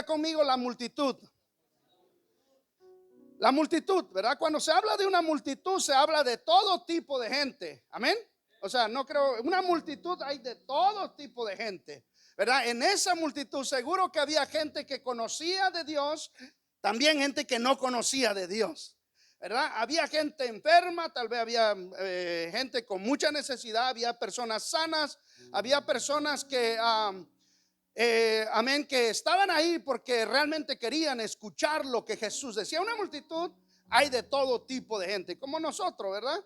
Conmigo la multitud. La multitud, ¿verdad? Cuando se habla de una multitud, se habla de todo tipo de gente. Amén. O sea, no creo, una multitud hay de todo tipo de gente, ¿verdad? En esa multitud seguro que había gente que conocía de Dios, también gente que no conocía de Dios, ¿verdad? Había gente enferma, tal vez había gente con mucha necesidad, había personas sanas, había personas que amén, que estaban ahí porque realmente querían escuchar lo que Jesús decía. Una multitud hay de todo tipo de gente, como nosotros, ¿verdad?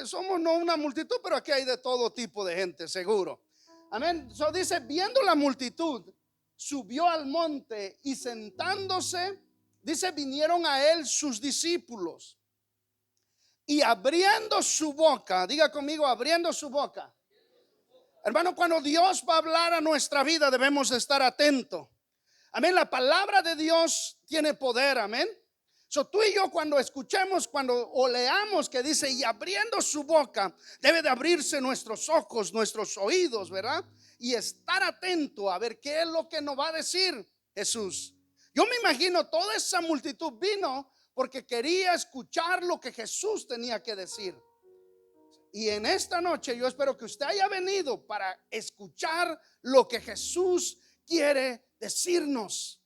Somos no una multitud, pero aquí hay de todo tipo de gente, seguro. Amén. So dice, viendo la multitud, subió al monte y sentándose, dice, vinieron a él sus discípulos y abriendo su boca, diga conmigo, abriendo su boca. Hermano, cuando Dios va a hablar a nuestra vida debemos estar atentos. Amén, la palabra de Dios tiene poder, amén. So, tú y yo cuando escuchemos, cuando o leamos que dice y abriendo su boca, debe de abrirse nuestros ojos, nuestros oídos, ¿verdad? Y estar atento a ver qué es lo que nos va a decir Jesús. Yo me imagino toda esa multitud vino porque quería escuchar lo que Jesús tenía que decir. Y en esta noche yo espero que usted haya venido para escuchar lo que Jesús quiere decirnos.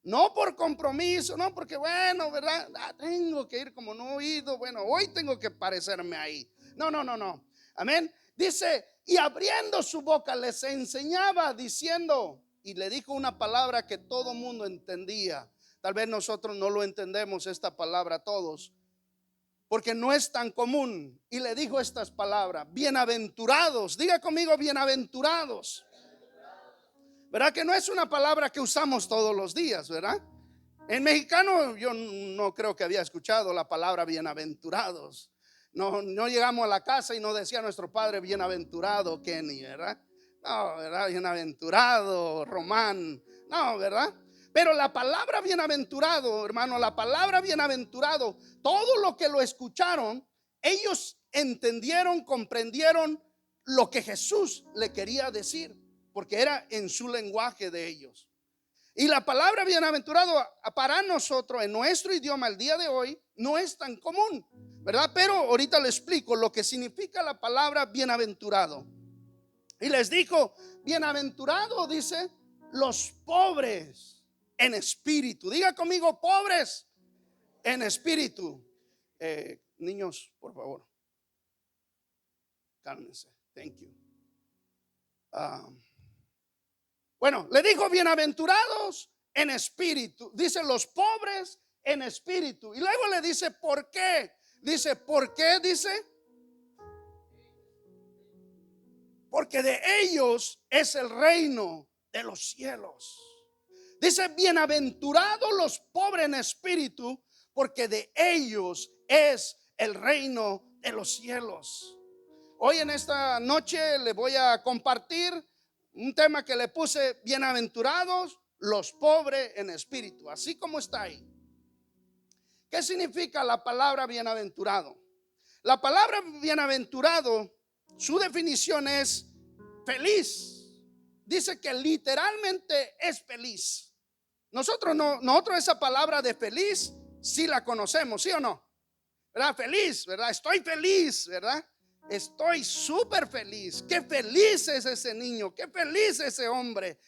No por compromiso, no porque bueno, ¿verdad? Tengo que ir como no he ido, bueno, hoy tengo que parecerme ahí. No. Amén. Dice, y abriendo su boca les enseñaba diciendo, y le dijo una palabra que todo mundo entendía. Tal vez nosotros no lo entendemos esta palabra todos, porque no es tan común. Y le dijo estas palabras: bienaventurados, diga conmigo, bienaventurados. ¿Verdad que no es una palabra que usamos todos los días, verdad? En mexicano yo no creo que había escuchado la palabra bienaventurados. No llegamos a la casa y no decía nuestro padre bienaventurado Kenny, ¿verdad? No, ¿verdad? Bienaventurado Román, no, ¿verdad? Pero la palabra bienaventurado, hermano, la palabra bienaventurado, todo lo que lo escucharon, ellos entendieron, comprendieron lo que Jesús le quería decir, porque era en su lenguaje de ellos. Y la palabra bienaventurado para nosotros en nuestro idioma el día de hoy no es tan común, ¿verdad? Pero ahorita le explico lo que significa la palabra bienaventurado. Y les dijo, bienaventurado, dice, los pobres en espíritu. Diga conmigo, pobres en espíritu. Niños, por favor, cálmense. Thank you. Bueno, le dijo bienaventurados en espíritu. Dice los pobres en espíritu. Y luego le dice, ¿por qué? Dice, ¿por qué? Dice, porque de ellos es el reino de los cielos. Dice, bienaventurados los pobres en espíritu, porque de ellos es el reino de los cielos. Hoy en esta noche le voy a compartir un tema que le puse: bienaventurados los pobres en espíritu, así como está ahí. ¿Qué significa la palabra bienaventurado? La palabra bienaventurado, su definición es feliz. Dice que literalmente es feliz. Nosotros esa palabra de feliz sí la conocemos, ¿sí o no? ¿Verdad? Feliz, ¿verdad? Estoy feliz, ¿verdad? Estoy súper feliz. Qué feliz es ese niño, qué feliz ese hombre.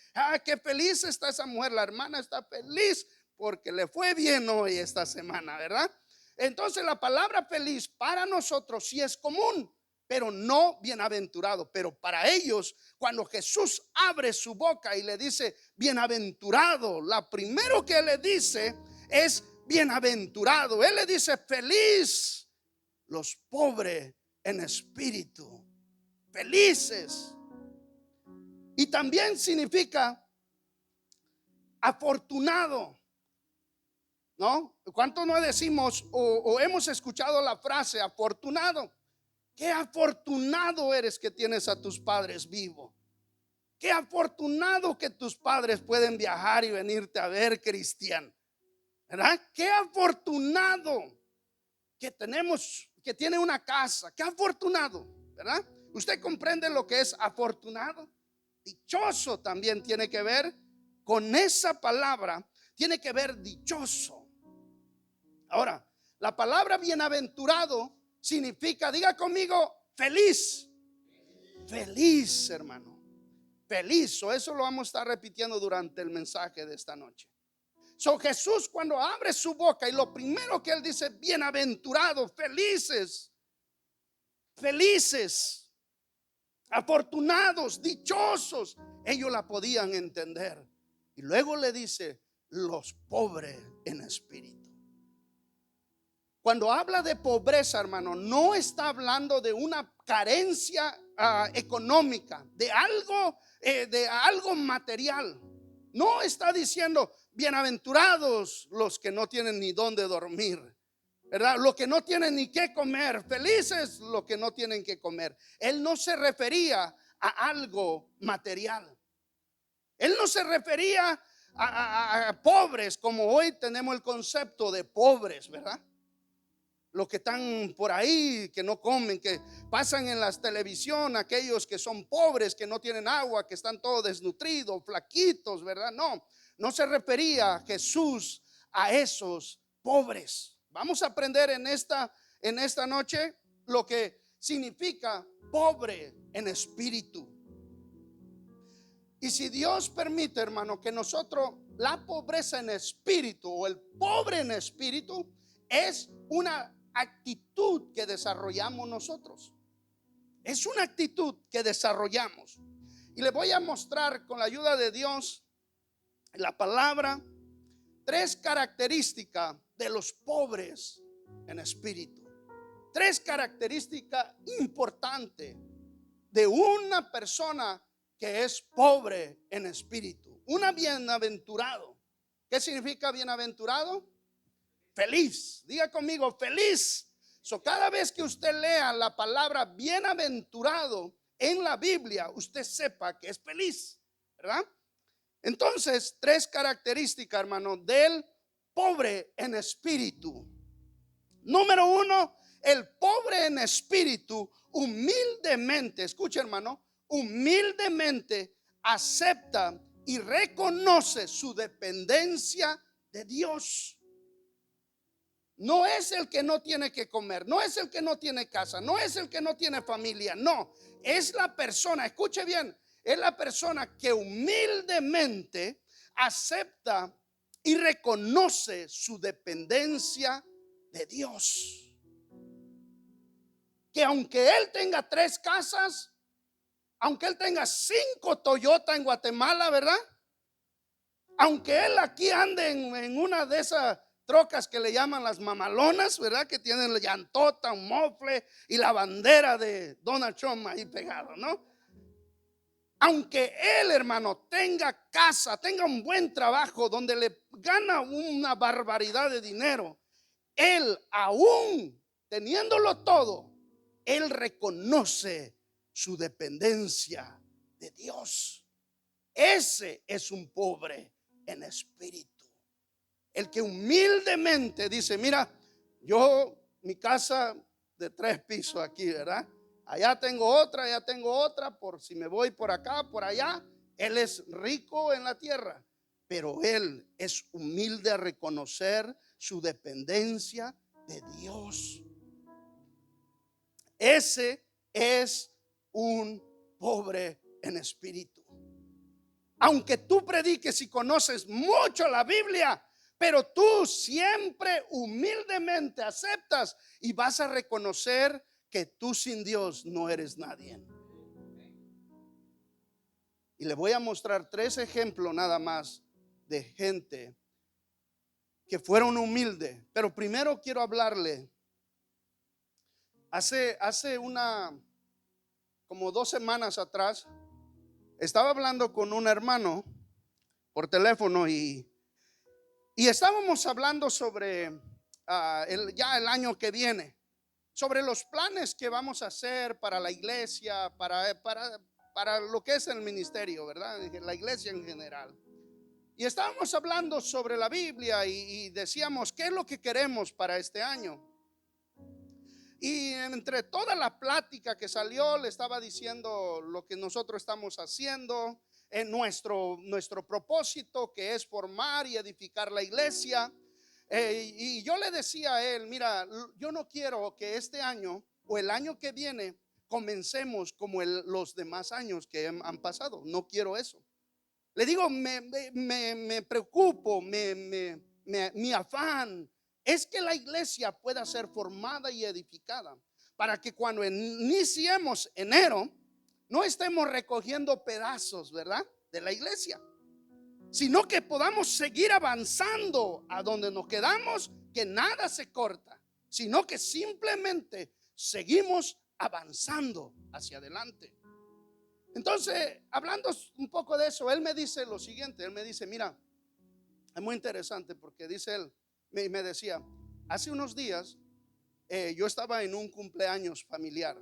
Qué feliz está esa mujer. La hermana está feliz porque le fue bien hoy esta semana, ¿verdad? Entonces la palabra feliz para nosotros sí es común, pero no bienaventurado. Pero para ellos, cuando Jesús abre su boca y le dice bienaventurado, la primero que le dice es bienaventurado. Él le dice feliz los pobres en espíritu, felices. Y también significa afortunado, ¿no? ¿Cuánto no decimos o hemos escuchado la frase afortunado? Qué afortunado eres que tienes a tus padres vivos. Qué afortunado que tus padres pueden viajar y venirte a ver, Cristian, ¿verdad? Qué afortunado que tenemos, que tiene una casa. Qué afortunado, ¿verdad? ¿Usted comprende lo que es afortunado? Dichoso también tiene que ver con esa palabra tiene que ver dichoso. Ahora, la palabra bienaventurado significa, diga conmigo, feliz. Feliz, hermano. Feliz. Eso lo vamos a estar repitiendo durante el mensaje de esta noche. Jesús, cuando abre su boca, y lo primero que él dice: bienaventurados, felices, felices, afortunados, dichosos. Ellos la podían entender. Y luego le dice: los pobres en espíritu. Cuando habla de pobreza, hermano, no está hablando de una carencia económica, de algo material. No está diciendo: bienaventurados los que no tienen ni dónde dormir, ¿verdad? Los que no tienen ni qué comer, felices los que no tienen que comer. Él no se refería a algo material. Él no se refería a pobres, como hoy tenemos el concepto de pobres, ¿verdad? Los que están por ahí, que no comen, que pasan en la televisión, aquellos que son pobres, que no tienen agua, que están todos desnutridos, flaquitos, ¿verdad? No se refería Jesús a esos pobres. Vamos a aprender en esta noche lo que significa pobre en espíritu. Y si Dios permite, hermano, que nosotros, la pobreza en espíritu o el pobre en espíritu es una actitud que desarrollamos nosotros. Es una actitud que desarrollamos. Y le voy a mostrar, con la ayuda de Dios, la palabra, 3 características de los pobres en espíritu. 3 características importantes de una persona que es pobre en espíritu. Una bienaventurado. ¿Qué significa bienaventurado? Feliz. Diga conmigo, feliz. Cada vez que usted lea la palabra bienaventurado en la Biblia, usted sepa que es feliz, ¿verdad? Entonces, 3 características, hermano, del pobre en espíritu. Número 1, el pobre en espíritu humildemente, escucha, hermano, humildemente acepta y reconoce su dependencia de Dios. No es el que no tiene que comer, no es el que no tiene casa, no es el que no tiene familia, no, es la persona, escuche bien, es la persona que humildemente acepta y reconoce su dependencia de Dios. Que aunque él tenga 3 casas, aunque él tenga 5 Toyota en Guatemala, ¿verdad? Aunque él aquí ande en una de esas trocas que le llaman las mamalonas, ¿verdad? Que tienen la llantota, un mofle y la bandera de Donald Trump ahí pegado, ¿no? Aunque él, hermano, tenga casa, tenga un buen trabajo donde le gana una barbaridad de dinero, él, aún teniéndolo todo, él reconoce su dependencia de Dios. Ese es un pobre en espíritu. El que humildemente dice: mira, mi casa de 3 pisos aquí, ¿verdad? Allá tengo otra, por si me voy por acá, por allá. Él es rico en la tierra, pero él es humilde a reconocer su dependencia de Dios. Ese es un pobre en espíritu. Aunque tú prediques y conoces mucho la Biblia, pero tú siempre humildemente aceptas y vas a reconocer que tú sin Dios no eres nadie. Y le voy a mostrar 3 ejemplos nada más de gente que fueron humildes. Pero primero quiero hablarle. Hace como 2 semanas atrás, estaba hablando con un hermano por teléfono y estábamos hablando sobre ya el año que viene, sobre los planes que vamos a hacer para la iglesia, para lo que es el ministerio, ¿verdad? La iglesia en general. Y estábamos hablando sobre la Biblia y decíamos: ¿qué es lo que queremos para este año? Y entre toda la plática que salió, le estaba diciendo lo que nosotros estamos haciendo. en nuestro propósito, que es formar y edificar la iglesia. Y yo le decía a él, mira, yo no quiero que este año o el año que viene comencemos como los demás años que han pasado. No quiero eso. Le digo, me preocupo, mi afán es que la iglesia pueda ser formada y edificada, para que cuando iniciemos enero no estemos recogiendo pedazos, ¿verdad?, de la iglesia, sino que podamos seguir avanzando a donde nos quedamos, que nada se corta, sino que simplemente seguimos avanzando hacia adelante. Entonces, hablando un poco de eso, él me dice lo siguiente, él me dice, mira, es muy interesante porque dice él, me decía, hace unos días yo estaba en un cumpleaños familiar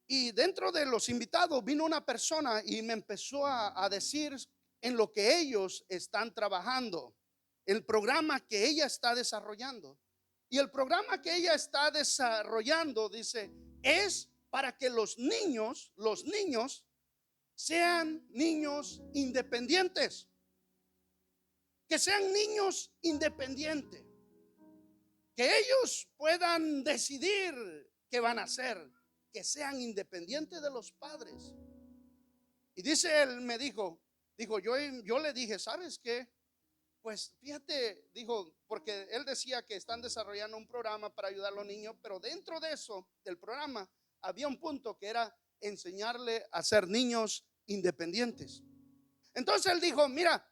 y dentro de los invitados vino una persona y me empezó a decir en lo que ellos están trabajando, el programa que ella está desarrollando. Y el programa que ella está desarrollando, dice, es para que los niños sean niños independientes. Que sean niños independientes. Que ellos puedan decidir qué van a hacer. Que sean independientes de los padres. Y dice él, me dijo, yo le dije, ¿sabes qué? Pues fíjate, dijo, porque él decía que están desarrollando un programa para ayudar a los niños, pero dentro de eso, del programa, había un punto que era enseñarle a ser niños independientes. Entonces él dijo, mira,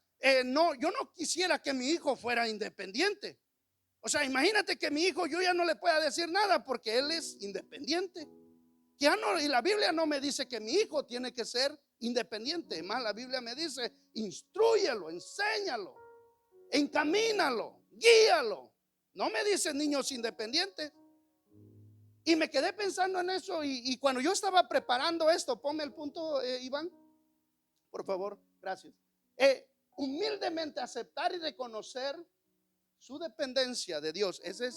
no, yo no quisiera que mi hijo fuera independiente. O sea, imagínate que mi hijo yo ya no le pueda decir nada porque él es independiente. Ya no, y la Biblia no me dice que mi hijo tiene que ser independiente. Más la Biblia me dice, instrúyelo, enséñalo, encamínalo, guíalo. No me dice niños independientes. Y me quedé pensando en eso y cuando yo estaba preparando esto, ponme el punto, Iván, por favor, gracias. Humildemente aceptar y reconocer su dependencia de Dios. Ese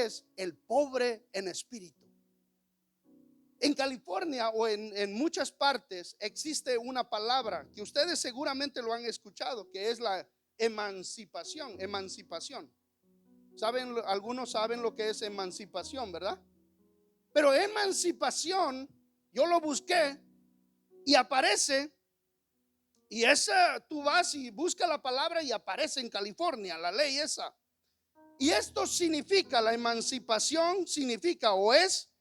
es el pobre en espíritu. En California o en muchas partes existe una palabra que ustedes seguramente lo han escuchado, que es la emancipación. ¿Saben? Algunos saben lo que es emancipación, ¿verdad? Pero emancipación, yo lo busqué y aparece, y esa tú vas y buscas la palabra y aparece en California, la ley esa. Y esto significa, la emancipación significa o es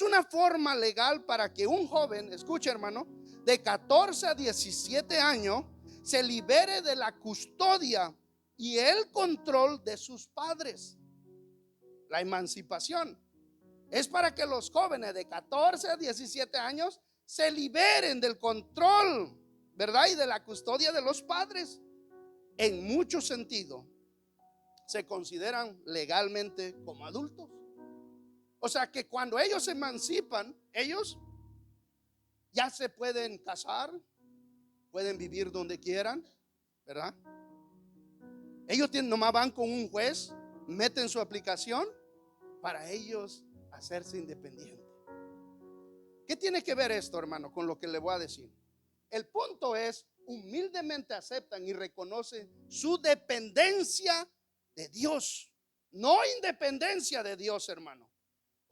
una forma legal para que un joven, escucha hermano, de 14 a 17 años se libere de la custodia y el control de sus padres. La emancipación es para que los jóvenes de 14 a 17 años se liberen del control, ¿verdad?, y de la custodia de los padres. En mucho sentido se consideran legalmente como adultos. O sea que cuando ellos se emancipan, ellos ya se pueden casar, pueden vivir donde quieran, ¿verdad? Ellos nomás van con un juez, meten su aplicación para ellos hacerse independientes. ¿Qué tiene que ver esto, hermano, con lo que le voy a decir? El punto es, humildemente aceptan y reconocen su dependencia de Dios, no independencia de Dios, hermano.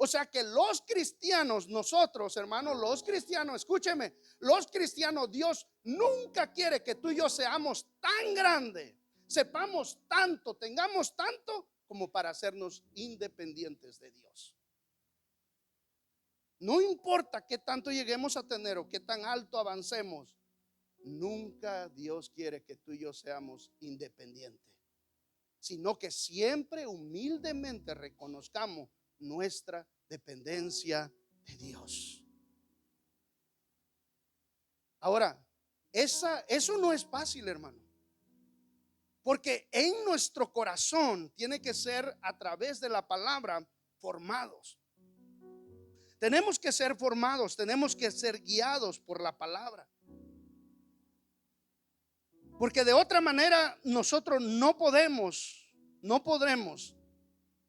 O sea que los cristianos, nosotros, hermanos, los cristianos, escúcheme, los cristianos, Dios nunca quiere que tú y yo seamos tan grandes, sepamos tanto, tengamos tanto como para hacernos independientes de Dios. No importa qué tanto lleguemos a tener o qué tan alto avancemos, nunca Dios quiere que tú y yo seamos independientes, sino que siempre humildemente reconozcamos nuestra dependencia de Dios. Ahora, eso no es fácil, hermano, porque en nuestro corazón tiene que ser a través de la palabra formados. Tenemos que ser formados, tenemos que ser guiados por la palabra. Porque de otra manera nosotros no podremos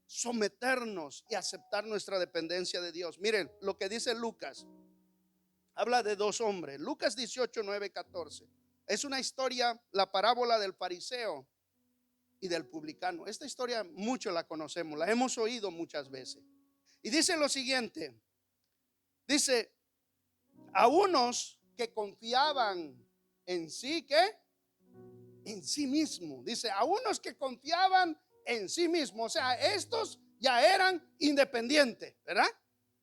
someternos y aceptar nuestra dependencia de Dios. Miren lo que dice Lucas. Habla de dos hombres. Lucas 18, 9, 14. Es una historia, la parábola del fariseo y del publicano. Esta historia mucho la conocemos, la hemos oído muchas veces. Y dice lo siguiente. Dice, a unos que confiaban en sí, ¿qué? En sí mismo. Dice, a unos que confiaban en sí mismo. O sea, estos ya eran independientes, ¿verdad?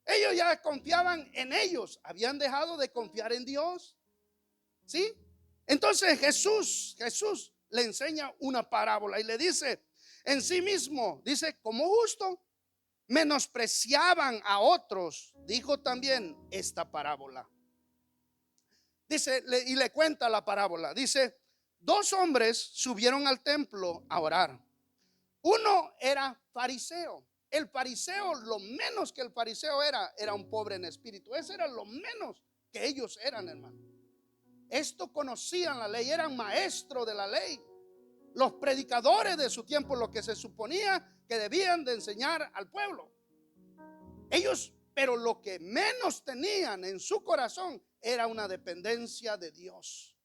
Ellos ya confiaban en ellos. Habían dejado de confiar en Dios. ¿Sí? Entonces Jesús le enseña una parábola y le dice, en sí mismo, dice, como justo, menospreciaban a otros. Dijo también esta parábola. Dice, y le cuenta la parábola. Dice, dos hombres subieron al templo a orar. Uno era fariseo. El fariseo, lo menos que el fariseo era un pobre en espíritu. Ese era lo menos que ellos eran, hermano. Esto conocían la ley, eran maestros de la ley. Los predicadores de su tiempo, lo que se suponía que debían de enseñar al pueblo. Ellos, pero lo que menos tenían en su corazón era una dependencia de Dios.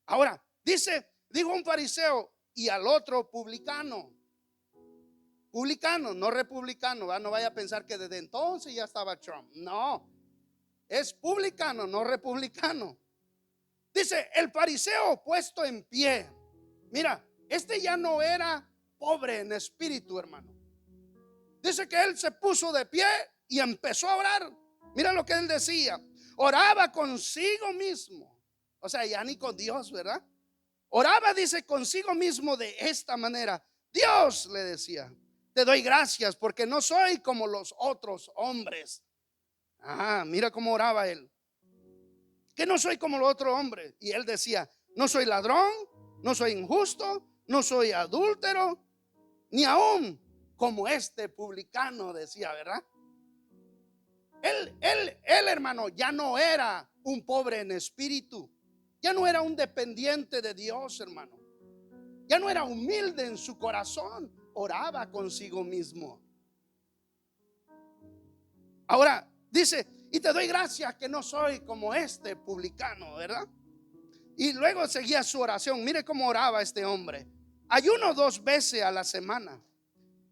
Ahora, dijo un fariseo y al otro publicano. Publicano, no republicano, ¿verdad? No vaya a pensar que desde entonces ya estaba Trump. No, es publicano, no republicano. Dice, el fariseo puesto en pie. Mira, este ya no era pobre en espíritu, hermano. Dice que él se puso de pie y empezó a orar. Mira lo que él decía. Oraba consigo mismo. O sea, ya ni con Dios, ¿verdad? Oraba, dice, consigo mismo de esta manera. Dios, le decía, te doy gracias porque no soy como los otros hombres. Mira cómo oraba él. Que no soy como los otros hombres. Y él decía, no soy ladrón, no soy injusto, no soy adúltero, ni aún como este publicano, decía, ¿verdad? Él, hermano, ya no era un pobre en espíritu. Ya no era un dependiente de Dios, hermano. Ya no era humilde en su corazón. Oraba consigo mismo. Ahora dice, y te doy gracias que no soy como este publicano, ¿verdad? Y luego seguía su oración. Mire cómo oraba este hombre. Ayuno 2 veces a la semana.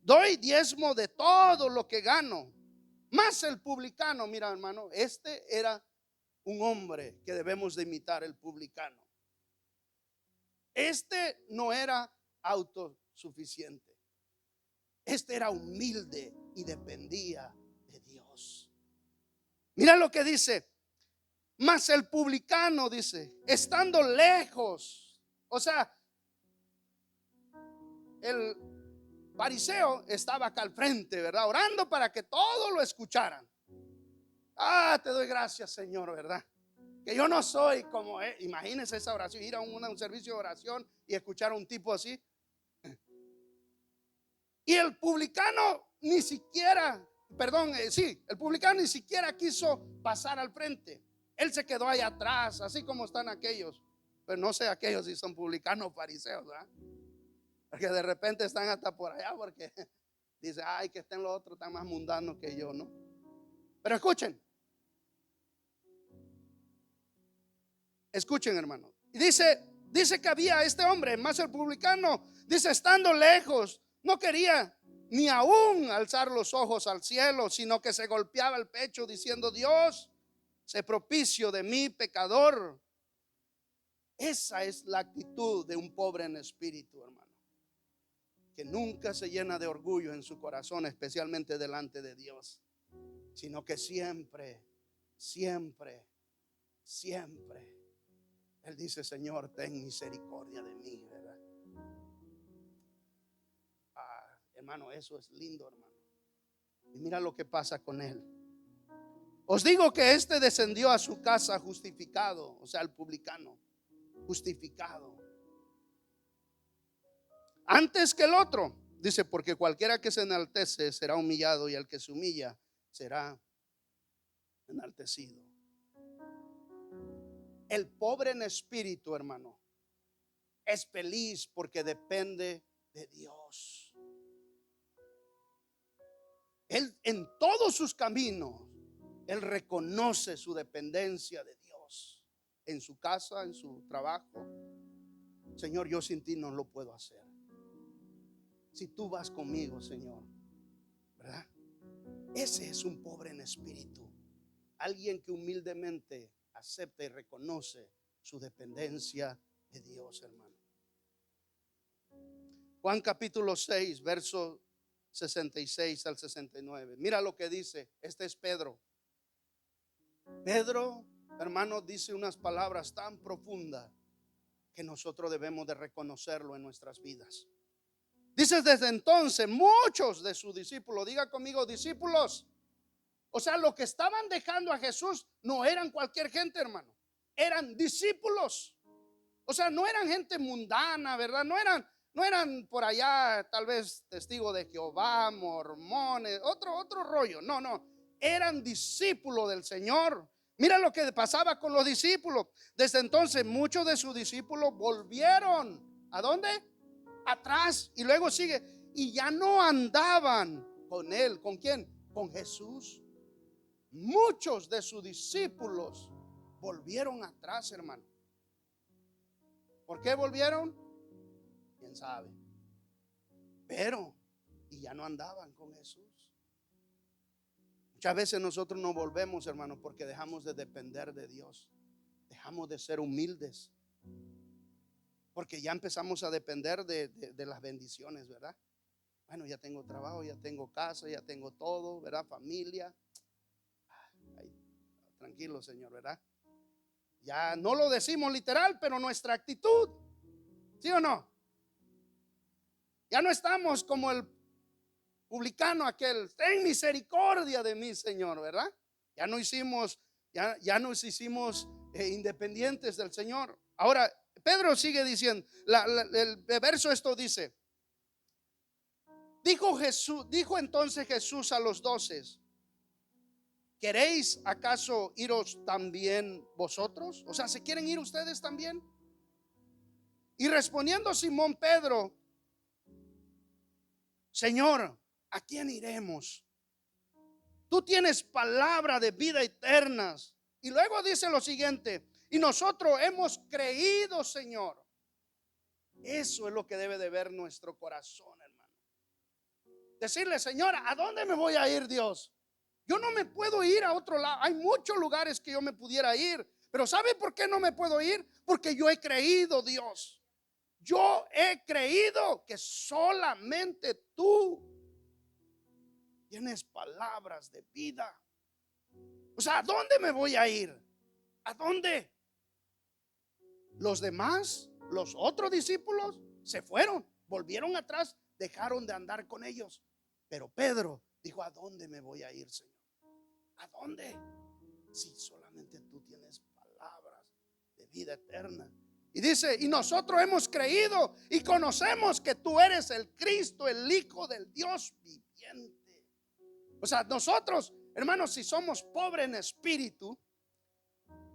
Doy diezmo de todo lo que gano. Más el publicano, mira, hermano, este era un hombre que debemos de imitar, el publicano. Este no era autosuficiente. Este era humilde y dependía de Dios. Mira lo que dice. Mas el publicano, dice, estando lejos. O sea, el fariseo estaba acá al frente, ¿verdad? Orando para que todos lo escucharan. Te doy gracias, Señor, ¿verdad? Que yo no soy como él. Imagínense esa oración, ir a un servicio de oración y escuchar a un tipo así. Y el publicano ni siquiera, el publicano ni siquiera quiso pasar al frente. Él se quedó ahí atrás, así como están aquellos. Pero no sé aquellos si son publicanos o fariseos, ¿verdad? Porque de repente están hasta por allá porque dice, que estén los otros tan más mundanos que yo, ¿no? Pero escuchen, hermano. Y dice que había este hombre, más el publicano, dice, estando lejos, no quería ni aún alzar los ojos al cielo, sino que se golpeaba el pecho diciendo, Dios, sé propicio de mí, pecador. Esa es la actitud de un pobre en espíritu, hermano, que nunca se llena de orgullo en su corazón, especialmente delante de Dios, sino que siempre él dice, Señor, ten misericordia de mí, ¿verdad? Hermano, eso es lindo, hermano. Y mira lo que pasa con él. Os digo que este descendió a su casa justificado, o sea, el publicano, justificado, antes que el otro. Dice, porque cualquiera que se enaltece será humillado, y el que se humilla será enaltecido. El pobre en espíritu, hermano, es feliz porque depende de Dios. Él en todos sus caminos Él reconoce su dependencia de Dios en su casa, en su trabajo. Señor, yo sin ti no lo puedo hacer. Si tú vas conmigo, Señor, ¿verdad? Ese es un pobre en espíritu. Alguien que humildemente acepta y reconoce su dependencia de Dios, hermano. Juan capítulo 6, verso 66 al 69. Mira lo que dice. Este es Pedro. Pedro, hermano, dice unas palabras tan profundas que nosotros debemos de reconocerlo en nuestras vidas. Dice: desde entonces muchos de sus discípulos, diga conmigo, discípulos. O sea, lo que estaban dejando a Jesús no eran cualquier gente, hermano. Eran discípulos. O sea, no eran gente mundana, ¿verdad? No eran por allá tal vez testigos de Jehová, mormones, otro rollo. No. Eran discípulos del Señor. Mira lo que pasaba con los discípulos. Desde entonces muchos de sus discípulos volvieron. ¿A dónde? Atrás. Y luego sigue. Y ya no andaban con él. ¿Con quién? Con Jesús. Muchos de sus discípulos volvieron atrás, hermano. ¿Por qué volvieron? ¿Quién sabe? Pero, y ya no andaban con Jesús. Muchas veces nosotros nos volvemos, hermano, porque dejamos de depender de Dios. Dejamos de ser humildes. Porque ya empezamos a depender de las bendiciones, ¿verdad? Bueno, ya tengo trabajo, ya tengo casa, ya tengo todo, ¿verdad? Familia. Ay, tranquilo, Señor, ¿verdad? Ya no lo decimos literal, pero nuestra actitud, ¿sí o no? Ya no estamos como el publicano aquel: ten misericordia de mí, Señor, ¿verdad? Ya no hicimos, ya nos hicimos independientes del Señor. Ahora, Pedro sigue diciendo, el verso esto dice: dijo entonces Jesús a los 12: ¿queréis acaso iros también vosotros? O sea, ¿se quieren ir ustedes también? Y respondiendo Simón Pedro: Señor, ¿a quién iremos? Tú tienes palabra de vida eterna. Y luego dice lo siguiente: y nosotros hemos creído, Señor. Eso es lo que debe de ver nuestro corazón, hermano. Decirle: Señor, ¿a dónde me voy a ir, Dios? Yo no me puedo ir a otro lado. Hay muchos lugares que yo me pudiera ir, pero ¿sabe por qué no me puedo ir? Porque yo he creído, Dios. Yo he creído que solamente tú tienes palabras de vida. O sea, ¿a dónde me voy a ir? ¿A dónde? Los demás, los otros discípulos se fueron, volvieron atrás, dejaron de andar con ellos. Pero Pedro dijo: ¿a dónde me voy a ir, Señor? ¿A dónde? Si solamente tú tienes palabras de vida eterna. Y dice: y nosotros hemos creído y conocemos que tú eres el Cristo, el Hijo del Dios viviente. O sea, nosotros, hermanos, si somos pobres en espíritu,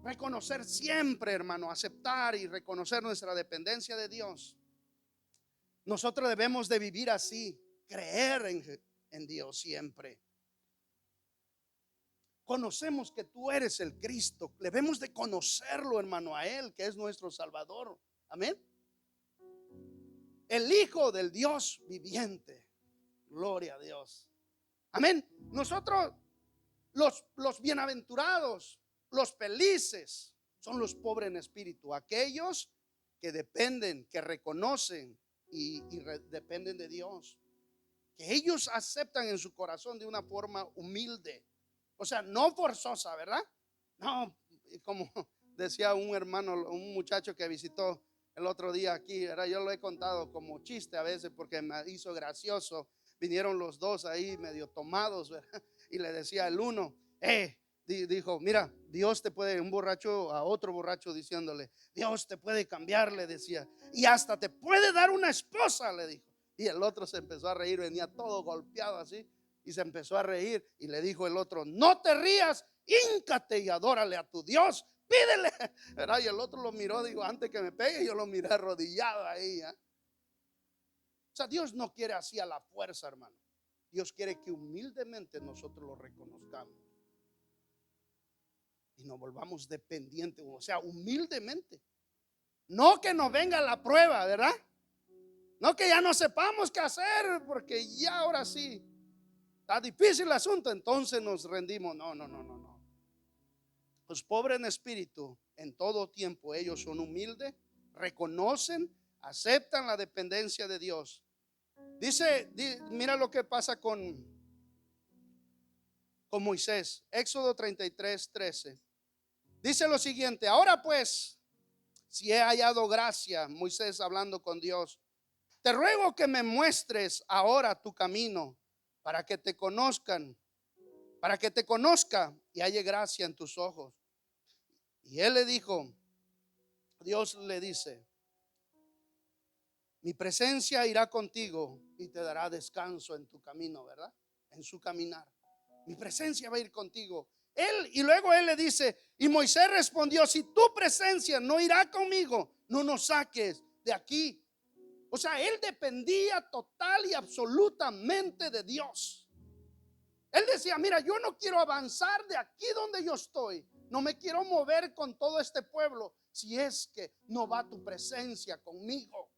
reconocer siempre, hermano, aceptar y reconocer nuestra dependencia de Dios. Nosotros debemos de vivir así, creer en Dios siempre. Conocemos que tú eres el Cristo. Debemos de conocerlo, hermano, a Él, que es nuestro Salvador. Amén. El Hijo del Dios viviente. Gloria a Dios. Amén. Nosotros, los bienaventurados, los felices, son los pobres en espíritu. Aquellos que dependen, que reconocen y dependen de Dios. Que ellos aceptan en su corazón de una forma humilde. O sea, no forzosa, ¿verdad? No, como decía un hermano, un muchacho que visitó el otro día aquí, ¿verdad? Yo lo he contado como chiste a veces porque me hizo gracioso. Vinieron los dos ahí medio tomados, ¿verdad? Y le decía el uno: dijo, mira, Dios te puede, un borracho a otro borracho diciéndole: Dios te puede cambiar, le decía, y hasta te puede dar una esposa, le dijo. Y el otro se empezó a reír, venía todo golpeado así, y se empezó a reír. Y le dijo el otro: no te rías, híncate y adórale a tu Dios, pídele, ¿verdad? Y el otro lo miró, digo, antes que me pegue, yo lo miré arrodillado ahí, ¿eh? O sea, Dios no quiere así a la fuerza, hermano. Dios quiere que humildemente nosotros lo reconozcamos. y nos volvamos dependientes, o sea, humildemente. No que nos venga la prueba, ¿verdad? No que ya no sepamos qué hacer, porque ya ahora sí está difícil el asunto, entonces nos rendimos. No, no, no, no, no. Los pobres en espíritu, en todo tiempo, ellos son humildes, reconocen, aceptan la dependencia de Dios. Dice, mira lo que pasa con Moisés. Éxodo 33:13. Dice lo siguiente: ahora pues, si he hallado gracia, Moisés hablando con Dios, te ruego que me muestres ahora tu camino para que te conozcan, para que te conozca y halle gracia en tus ojos. Y él le dijo, Dios le dice, mi presencia irá contigo y te dará descanso en tu camino, ¿verdad? En su caminar. Mi presencia va a ir contigo. Y luego él le dice, y Moisés respondió, si tu presencia no irá conmigo, no nos saques de aquí. O sea, él dependía total y absolutamente de Dios. Él decía, mira, yo no quiero avanzar de aquí donde yo estoy. No me quiero mover con todo este pueblo si es que no va tu presencia conmigo.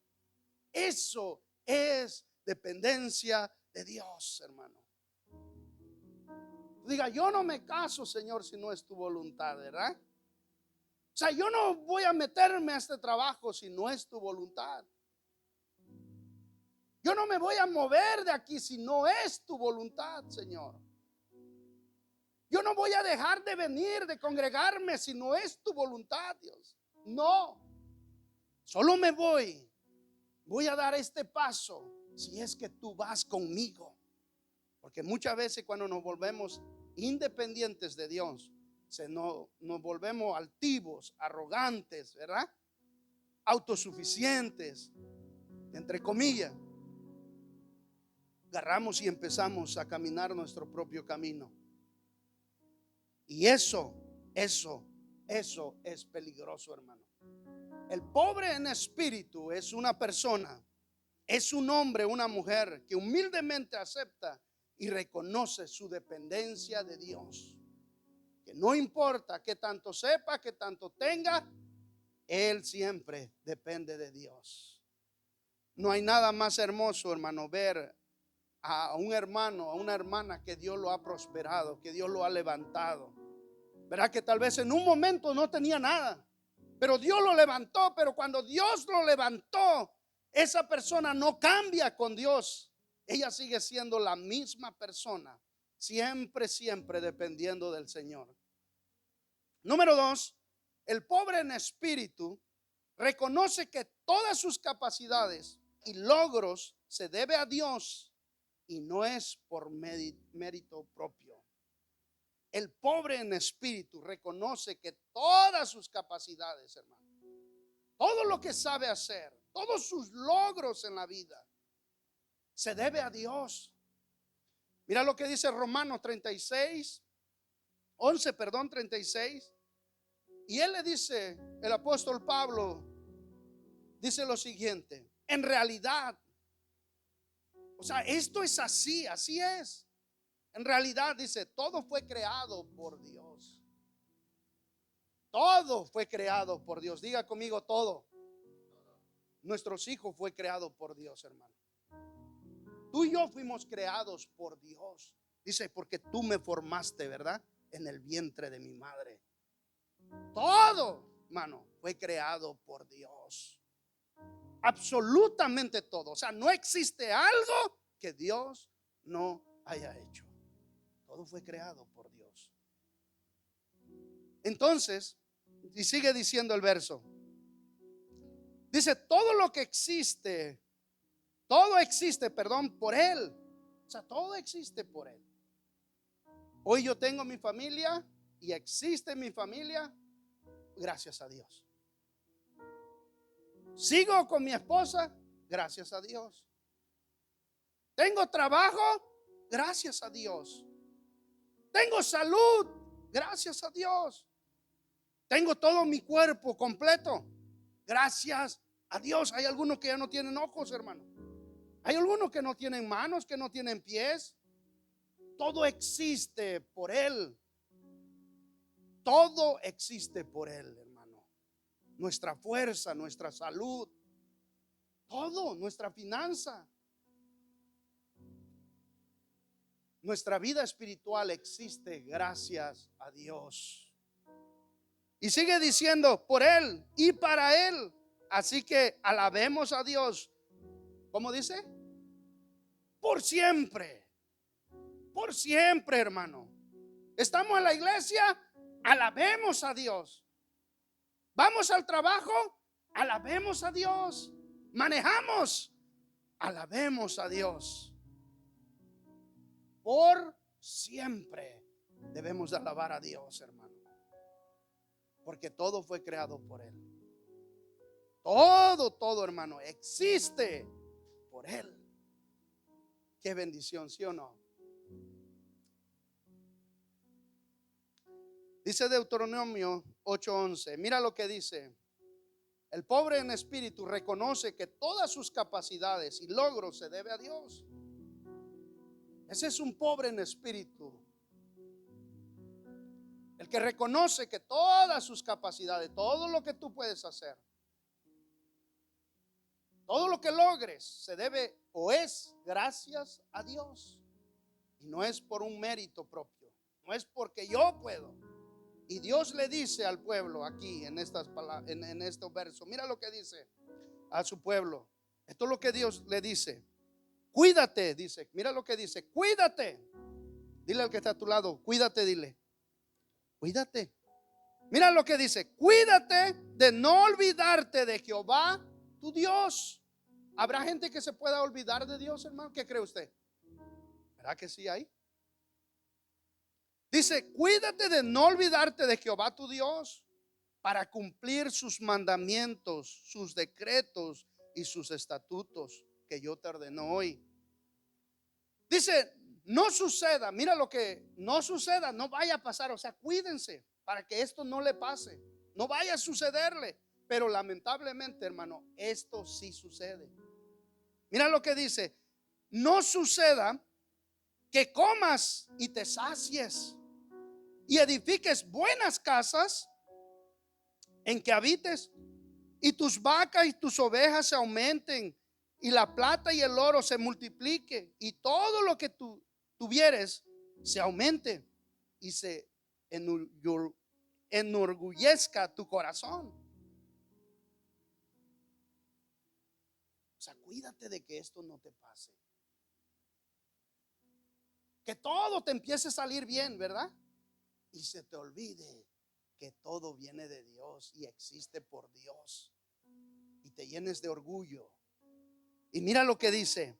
Eso es dependencia de Dios, hermano. Diga, yo no me caso, Señor, si no es tu voluntad, ¿verdad? O sea, yo no voy a meterme a este trabajo si no es tu voluntad. Yo no me voy a mover de aquí si no es tu voluntad, Señor. Yo no voy a dejar de venir, de congregarme si no es tu voluntad, Dios. No, solo me voy a dar este paso si es que tú vas conmigo. Porque muchas veces cuando nos volvemos independientes de Dios, nos volvemos altivos, arrogantes, ¿verdad? Autosuficientes, entre comillas. Agarramos y empezamos a caminar nuestro propio camino. Y eso es peligroso, hermano. El pobre en espíritu es una persona, es un hombre, una mujer que humildemente acepta y reconoce su dependencia de Dios. Que no importa que tanto sepa, que tanto tenga, él siempre depende de Dios. No hay nada más hermoso, hermano, ver a un hermano, a una hermana que Dios lo ha prosperado, que Dios lo ha levantado. Verá que tal vez en un momento no tenía nada, pero Dios lo levantó. Pero cuando Dios lo levantó, esa persona no cambia con Dios. Ella sigue siendo la misma persona, siempre dependiendo del Señor. Número 2, el pobre en espíritu reconoce que todas sus capacidades y logros se debe a Dios y no es por mérito propio. El pobre en espíritu reconoce que todas sus capacidades, hermano, todo lo que sabe hacer, todos sus logros en la vida, se debe a Dios. Mira lo que dice Romanos 36, 36. Y él le dice, el apóstol Pablo, dice lo siguiente: en realidad, o sea, esto es así es. En realidad, dice, todo fue creado por Dios. Todo fue creado por Dios. Diga conmigo, todo. Nuestros hijos fue creado por Dios, hermano. Tú y yo fuimos creados por Dios. Dice, porque tú me formaste, ¿verdad? En el vientre de mi madre. Todo, hermano, fue creado por Dios. Absolutamente todo. O sea, no existe algo que Dios no haya hecho. Todo fue creado por Dios. Entonces, y sigue diciendo el verso. Dice, todo lo que existe, todo existe, por Él. O sea, todo existe por Él. Hoy yo tengo mi familia y existe mi familia gracias a Dios. Sigo con mi esposa gracias a Dios. Tengo trabajo gracias a Dios. Tengo salud gracias a Dios. Tengo todo mi cuerpo completo gracias a Dios. Hay algunos que ya no tienen ojos, hermano. Hay algunos que no tienen manos, que no tienen pies. Todo existe por Él. todo existe por Él, hermano. Nuestra fuerza, nuestra salud, todo, nuestra finanza, nuestra vida espiritual existe gracias a Dios. Y sigue diciendo, por Él y para Él. Así que alabemos a Dios. ¿Cómo dice? Por siempre. Por siempre, hermano. Estamos en la iglesia, alabemos a Dios. Vamos al trabajo, alabemos a Dios. Manejamos, alabemos a Dios. Por siempre debemos de alabar a Dios, hermano. Porque todo fue creado por Él. Todo, hermano, existe por Él. Qué bendición, ¿sí o no? Dice Deuteronomio 8:11. Mira lo que dice. El pobre en espíritu reconoce que todas sus capacidades y logros se debe a Dios. Ese es un pobre en espíritu. El que reconoce que todas sus capacidades, todo lo que tú puedes hacer, todo lo que logres se debe o es gracias a Dios. Y no es por un mérito propio, no es porque yo puedo. Y Dios le dice al pueblo aquí en estas palabras, en estos versos, mira lo que dice a su pueblo. Esto es lo que Dios le dice. Cuídate, dice, mira lo que dice, cuídate. Dile al que está a tu lado, cuídate, dile. Cuídate. Mira lo que dice, cuídate de no olvidarte de Jehová, tu Dios. ¿Habrá gente que se pueda olvidar de Dios, hermano? ¿Qué cree usted? ¿Verdad que sí hay? Dice, cuídate de no olvidarte de Jehová tu Dios para cumplir sus mandamientos, sus decretos y sus estatutos que yo te ordeno hoy. Dice, no suceda, mira lo que no suceda, no vaya a pasar, o sea, cuídense para que esto no le pase, no vaya a sucederle, pero lamentablemente, hermano, esto sí sucede. Mira lo que dice, no suceda que comas y te sacies y edifiques buenas casas en que habites y tus vacas y tus ovejas se aumenten y la plata y el oro se multiplique y todo lo que tú tuvieres se aumente y se enorgullezca tu corazón. O sea, cuídate de que esto no te pase. Que todo te empiece a salir bien, ¿verdad? Y se te olvide que todo viene de Dios y existe por Dios. Y te llenes de orgullo. Y mira lo que dice.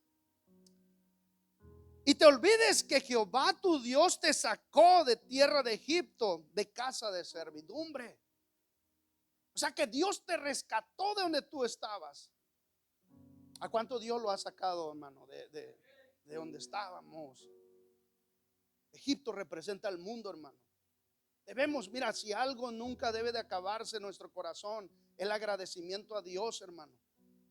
Y te olvides que Jehová tu Dios te sacó de tierra de Egipto, de casa de servidumbre. O sea que Dios te rescató de donde tú estabas. ¿A cuánto Dios lo ha sacado, hermano? De donde estábamos. Egipto representa al mundo, hermano. Debemos, mira, si algo nunca debe de acabarse en nuestro corazón, el agradecimiento a Dios, hermano.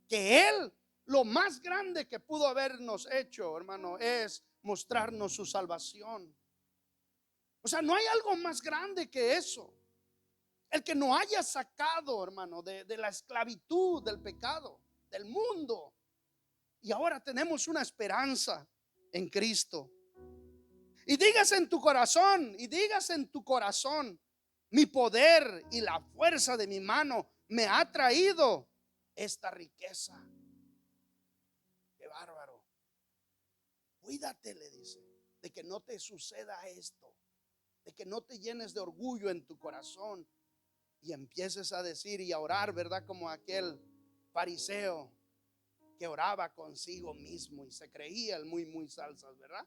Que Él, lo más grande que pudo habernos hecho, hermano, es mostrarnos su salvación. O sea, no hay algo más grande que eso. El que nos haya sacado, hermano, de la esclavitud, del pecado, del mundo. Y ahora tenemos una esperanza en Cristo. Y digas en tu corazón, mi poder y la fuerza de mi mano me ha traído esta riqueza. Qué bárbaro. Cuídate, le dice, de que no te suceda esto, de que no te llenes de orgullo en tu corazón y empieces a decir y a orar, ¿verdad? Como aquel fariseo que oraba consigo mismo y se creía el muy salsas, ¿verdad?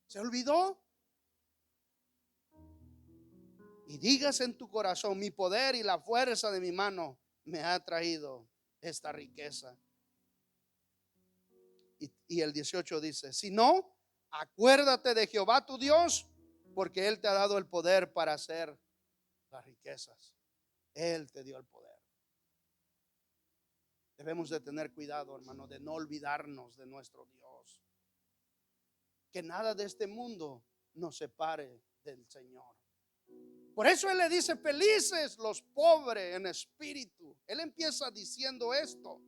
Se olvidó. Y digas en tu corazón, mi poder y la fuerza de mi mano me ha traído esta riqueza. Y el 18 dice, si no, acuérdate de Jehová tu Dios, porque Él te ha dado el poder para hacer las riquezas. Él te dio el poder. Debemos de tener cuidado, hermano, de no olvidarnos de nuestro Dios. Que nada de este mundo nos separe del Señor. Por eso Él le dice: felices los pobres en espíritu. Él empieza diciendo esto: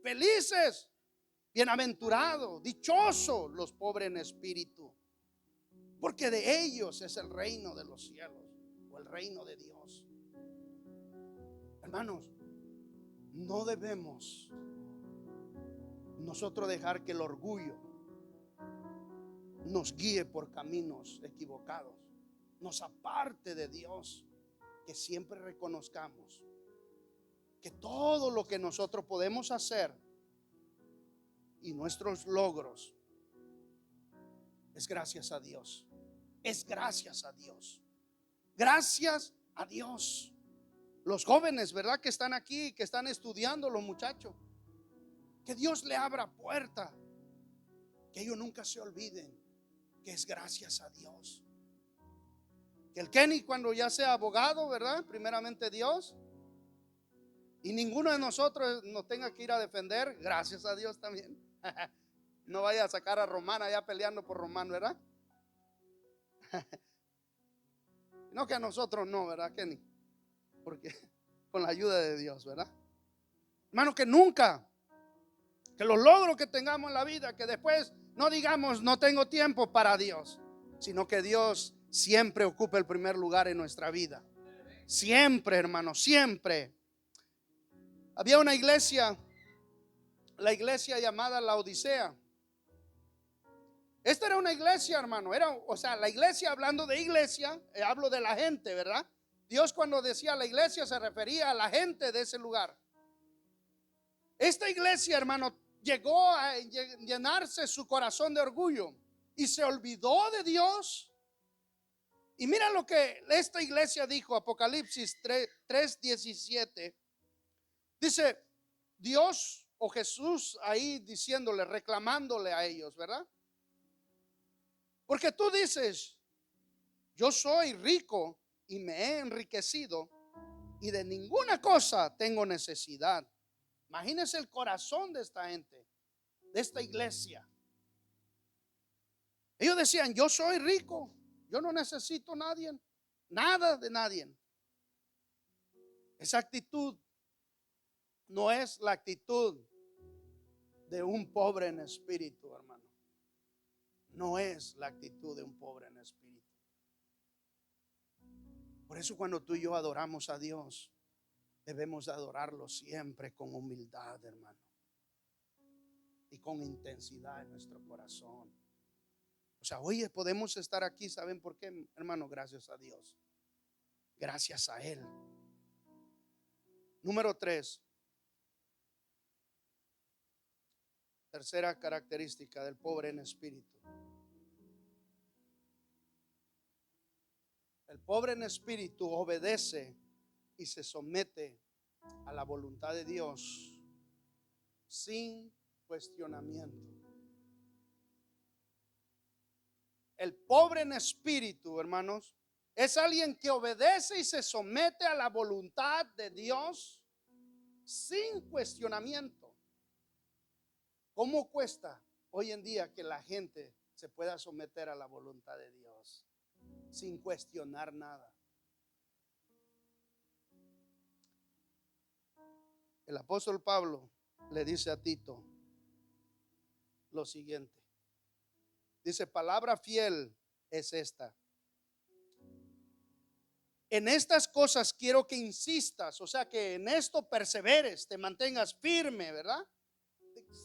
felices, bienaventurados, dichosos los pobres en espíritu, porque de ellos es el reino de los cielos, o el reino de Dios. Hermanos, no debemos nosotros dejar que el orgullo nos guíe por caminos equivocados, nos aparte de Dios. Que siempre reconozcamos que todo lo que nosotros podemos hacer y nuestros logros es gracias a Dios. Es gracias a Dios. Gracias a Dios. Los jóvenes, ¿verdad? Que están aquí, que están estudiando, los muchachos, que Dios le abra puerta, que ellos nunca se olviden que es gracias a Dios. Que el Kenny, cuando ya sea abogado, ¿verdad? Primeramente Dios, y ninguno de nosotros nos tenga que ir a defender, gracias a Dios también. No vaya a sacar a Román allá peleando por Román, ¿verdad? No, que a nosotros no, ¿verdad, Kenny? Porque con la ayuda de Dios, ¿verdad? Hermano, que nunca, que los logros que tengamos en la vida, que después no digamos no tengo tiempo para Dios, sino que Dios siempre ocupa el primer lugar en nuestra vida. Siempre, hermano, siempre. Había una iglesia, la iglesia llamada La Odisea. Esta era una iglesia, hermano. O sea, la iglesia, hablando de iglesia, hablo de la gente, ¿verdad? Dios, cuando decía la iglesia, se refería a la gente de ese lugar. Esta iglesia, hermano, llegó a llenarse su corazón de orgullo y se olvidó de Dios. Y mira lo que esta iglesia dijo, Apocalipsis 3:17. Dice Dios o Jesús ahí diciéndole, reclamándole a ellos, ¿verdad? Porque tú dices: yo soy rico y me he enriquecido y de ninguna cosa tengo necesidad. Imagínense el corazón de esta gente, de esta iglesia. Ellos decían: yo soy rico, yo no necesito nadie, nada de nadie. Esa actitud no es la actitud de un pobre en espíritu, hermano. No es la actitud de un pobre en espíritu. Por eso cuando tú y yo adoramos a Dios, debemos adorarlo siempre con humildad, hermano, y con intensidad en nuestro corazón. O sea, hoy podemos estar aquí, ¿saben por qué, hermano? Gracias a Dios, gracias a Él. Número 3, tercera característica del pobre en espíritu. El pobre en espíritu obedece y se somete a la voluntad de Dios sin cuestionamiento. El pobre en espíritu, hermanos, es alguien que obedece y se somete a la voluntad de Dios sin cuestionamiento. ¿Cómo cuesta hoy en día que la gente se pueda someter a la voluntad de Dios sin cuestionar nada? El apóstol Pablo le dice a Tito lo siguiente. Dice: palabra fiel es esta. En estas cosas quiero que insistas, o sea, que en esto perseveres, te mantengas firme, ¿verdad?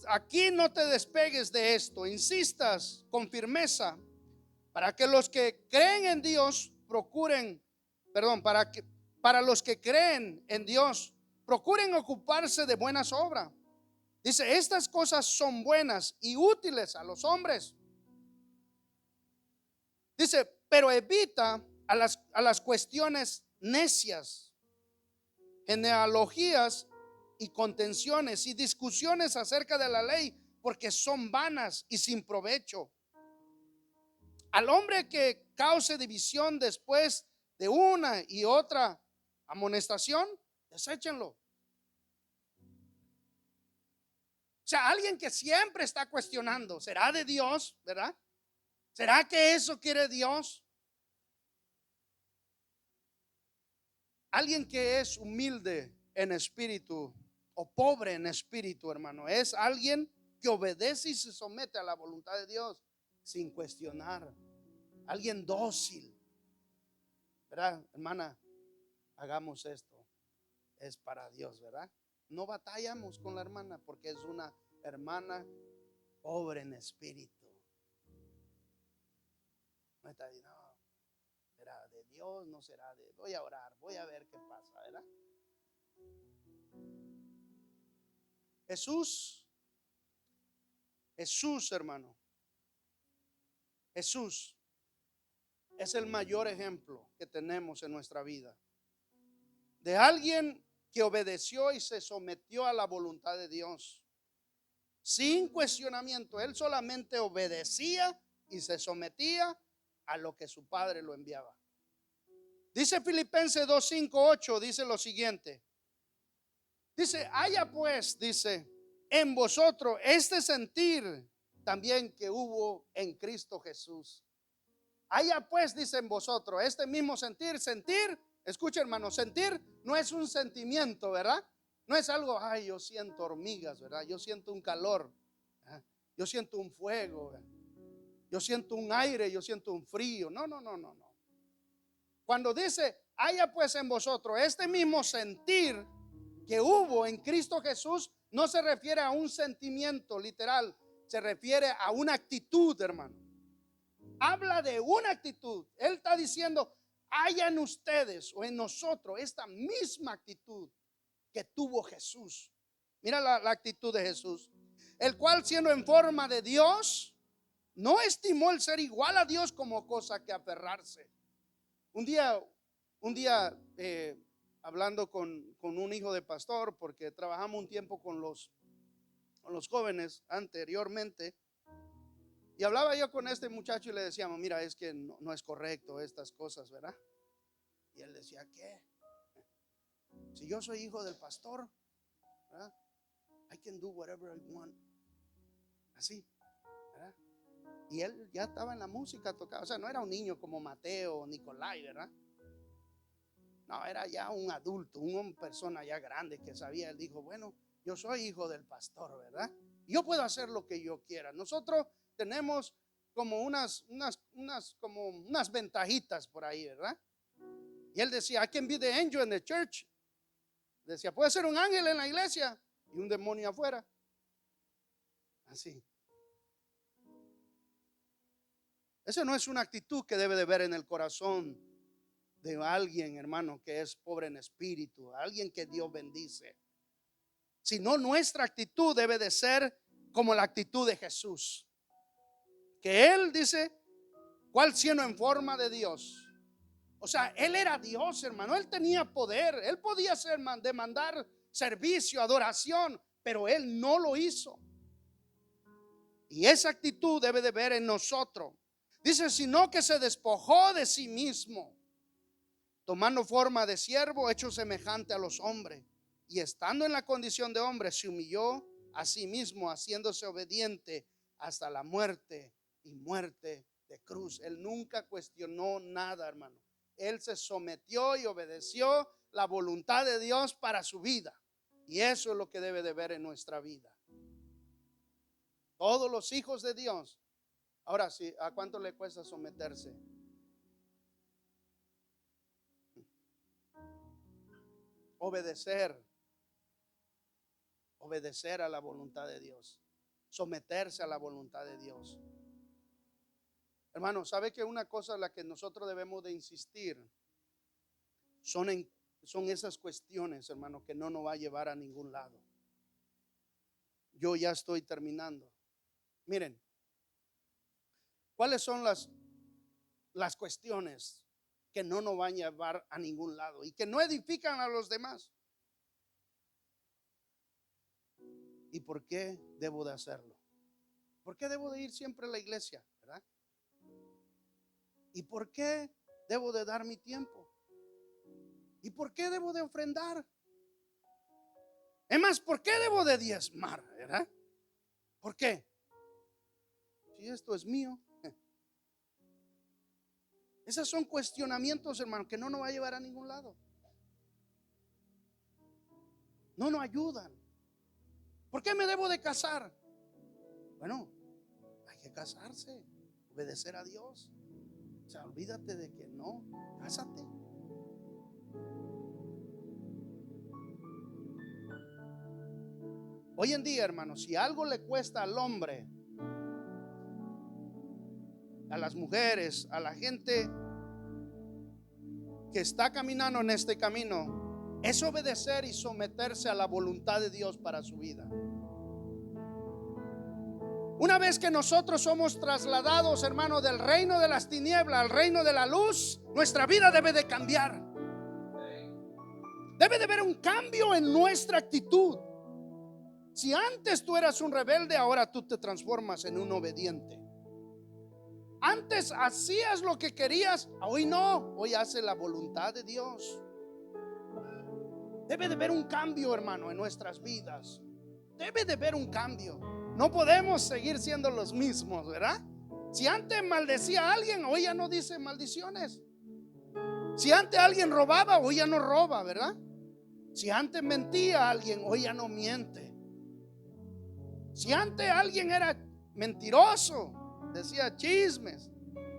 Aquí no te despegues de esto, insistas con firmeza, para que los que creen en Dios para los que creen en Dios procuren ocuparse de buenas obras. Dice: estas cosas son buenas y útiles a los hombres. Dice: pero evita a las cuestiones necias, genealogías y contenciones y discusiones acerca de la ley, porque son vanas y sin provecho. Al hombre que cause división después de una y otra amonestación, deséchenlo. O sea, alguien que siempre está cuestionando: ¿será de Dios? ¿Verdad? ¿Será que eso quiere Dios? Alguien que es humilde en espíritu o pobre en espíritu, hermano, es alguien que obedece y se somete a la voluntad de Dios sin cuestionar. Alguien dócil, ¿verdad? Hermana, hagamos esto. Es para Dios, ¿verdad? No batallamos con la hermana porque es una hermana pobre en espíritu. No está diciendo, no, será de Dios, no será de. Voy a orar, voy a ver qué pasa, ¿verdad? Jesús, hermano, Jesús es el mayor ejemplo que tenemos en nuestra vida de alguien que obedeció y se sometió a la voluntad de Dios sin cuestionamiento. Él solamente obedecía y se sometía a lo que su padre lo enviaba. Dice Filipenses 2, 5, 8, dice lo siguiente. Dice, haya pues, dice, en vosotros este sentir también que hubo en Cristo Jesús. Haya pues, dice, en vosotros este mismo sentir. Escucha, hermano, sentir no es un sentimiento, ¿verdad? No es algo, ay, yo siento hormigas, ¿verdad? Yo siento un calor, ¿verdad? Yo siento un fuego, ¿verdad? Yo siento un aire, yo siento un frío. No, no, no, no, no. Cuando dice, haya pues en vosotros este mismo sentir que hubo en Cristo Jesús, no se refiere a un sentimiento literal, se refiere a una actitud, hermano. Habla de una actitud. Él está diciendo, haya en ustedes o en nosotros esta misma actitud que tuvo Jesús. Mira la actitud de Jesús, el cual siendo en forma de Dios, no estimó el ser igual a Dios como cosa que aferrarse. Un día hablando con un hijo de pastor, porque trabajamos un tiempo con los jóvenes anteriormente, y hablaba yo con este muchacho y le decíamos, mira, es que no es correcto estas cosas, ¿verdad? Y él decía, ¿qué? Si yo soy hijo del pastor, ¿verdad? I can do whatever I want. Así, ¿verdad? Y él ya estaba en la música tocando, o sea, no era un niño como Mateo o Nicolai, ¿verdad? No, era ya un adulto, una persona ya grande que sabía. Él dijo, bueno, yo soy hijo del pastor, ¿verdad? Yo puedo hacer lo que yo quiera. Nosotros tenemos como unas ventajitas por ahí, ¿verdad? Y él decía, I can be the angel in the church. Decía, puede ser un ángel en la iglesia y un demonio afuera. Así. Esa no es una actitud que debe de ver en el corazón de alguien, hermano, que es pobre en espíritu, alguien que Dios bendice. Sino nuestra actitud debe de ser como la actitud de Jesús, que él dice, cual siendo en forma de Dios. O sea, él era Dios, hermano, él tenía poder, él podía demandar servicio, adoración, pero él no lo hizo. Y esa actitud debe de ver en nosotros. Dice, sino que se despojó de sí mismo, tomando forma de siervo, hecho semejante a los hombres, y estando en la condición de hombre, se humilló a sí mismo, haciéndose obediente hasta la muerte y muerte de cruz. Él nunca cuestionó nada, hermano. Él se sometió y obedeció la voluntad de Dios para su vida. Y eso es lo que debe de ver en nuestra vida. Todos los hijos de Dios. Ahora sí, ¿a cuánto le cuesta someterse? Obedecer a la voluntad de Dios, someterse a la voluntad de Dios. Hermano, ¿sabe que una cosa en la que nosotros debemos de insistir son esas cuestiones, hermano, que no nos va a llevar a ningún lado? Yo ya estoy terminando. Miren, ¿cuáles son las cuestiones que no nos van a llevar a ningún lado y que no edifican a los demás? ¿Y por qué debo de hacerlo? ¿Por qué debo de ir siempre a la iglesia? ¿Verdad? ¿Y por qué debo de dar mi tiempo? ¿Y por qué debo de ofrendar? Es más, ¿por qué debo de diezmar? ¿Verdad? ¿Por qué? Si esto es mío. Esos son cuestionamientos, hermano, que no nos va a llevar a ningún lado. no ayudan. ¿Por qué me debo de casar? Bueno, hay que casarse, obedecer a Dios. O sea, olvídate de que no, cásate. Hoy en día, hermanos, si algo le cuesta al hombre, a las mujeres, a la gente que está caminando en este camino, es obedecer y someterse a la voluntad de Dios para su vida. Una vez que nosotros somos trasladados, hermano, del reino de las tinieblas al reino de la luz, nuestra vida debe de cambiar. Debe de haber un cambio en nuestra actitud. Si antes tú eras un rebelde, ahora tú te transformas en un obediente. Antes hacías lo que querías, hoy no, hoy hace la voluntad de Dios. Debe de haber un cambio, hermano, en nuestras vidas. Debe de haber un cambio. No podemos seguir siendo los mismos, ¿verdad? Si antes maldecía a alguien, hoy ya no dice maldiciones. Si antes alguien robaba, hoy ya no roba, ¿verdad? Si antes mentía a alguien, hoy ya no miente. Si antes alguien era mentiroso, decía chismes,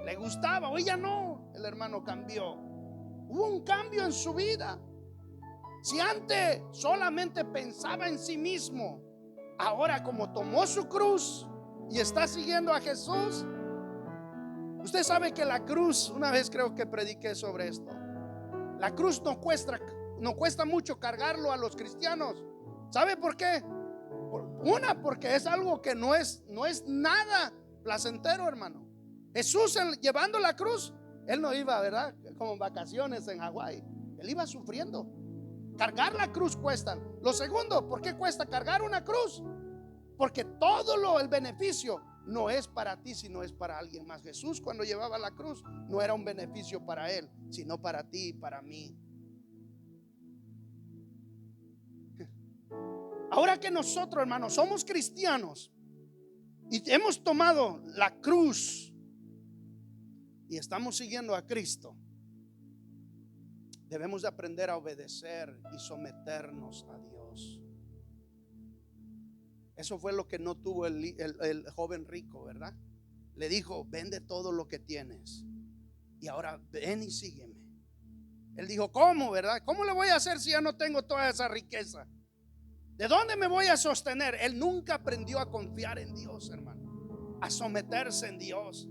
le gustaba, hoy ya no. El hermano cambió. Hubo un cambio en su vida. Si antes solamente pensaba en sí mismo, ahora como tomó su cruz y está siguiendo a Jesús. Usted sabe que la cruz, una vez creo que prediqué sobre esto, la cruz no cuesta mucho cargarlo a los cristianos. ¿Sabe por qué? Porque es algo que no es nada placentero, hermano. Jesús llevando la cruz, él no iba, ¿verdad?, como en vacaciones en Hawái. Él iba sufriendo. Cargar la cruz cuesta. Lo segundo, ¿por qué cuesta cargar una cruz? Porque todo el beneficio no es para ti, sino es para alguien más. Jesús, cuando llevaba la cruz, no era un beneficio para él, sino para ti y para mí. Ahora que nosotros, hermanos, somos cristianos y hemos tomado la cruz y estamos siguiendo a Cristo, debemos de aprender a obedecer y someternos a Dios. Eso fue lo que no tuvo el joven rico, ¿verdad? Le dijo: vende todo lo que tienes y ahora ven y sígueme. Él dijo: ¿cómo, verdad? ¿Cómo le voy a hacer si ya no tengo toda esa riqueza? ¿De dónde me voy a sostener? Él nunca aprendió a confiar en Dios, hermano, a someterse en Dios.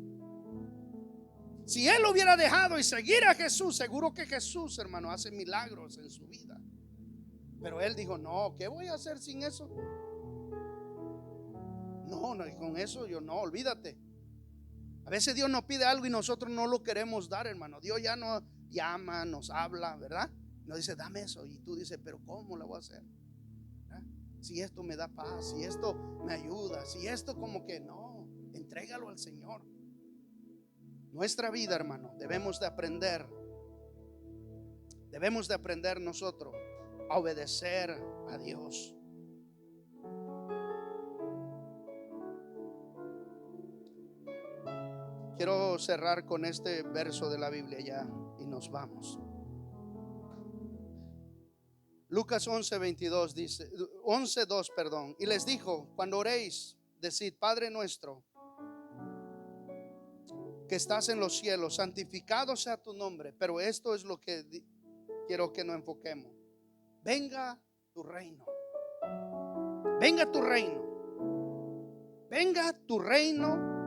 Si él hubiera dejado y seguir a Jesús, seguro que Jesús, hermano, hace milagros en su vida. Pero él dijo: no, ¿qué voy a hacer sin eso? No, con eso yo no, olvídate. A veces Dios nos pide algo y nosotros no lo queremos dar, hermano. Dios ya nos llama, nos habla, ¿verdad? Nos dice: dame eso. Y tú dices: pero ¿cómo lo voy a hacer? ¿verdad? Si esto me da paz, si esto me ayuda, si esto como que no, entrégalo al Señor. Nuestra vida, hermano, debemos de aprender nosotros a obedecer a Dios. Quiero cerrar con este verso de la Biblia ya y nos vamos. Lucas 11:22 dice, 11:2, perdón. Y les dijo: cuando oréis, decid: Padre nuestro que estás en los cielos, santificado sea tu nombre. Pero esto es lo que quiero que nos enfoquemos. Venga tu reino. Venga tu reino. Venga tu reino.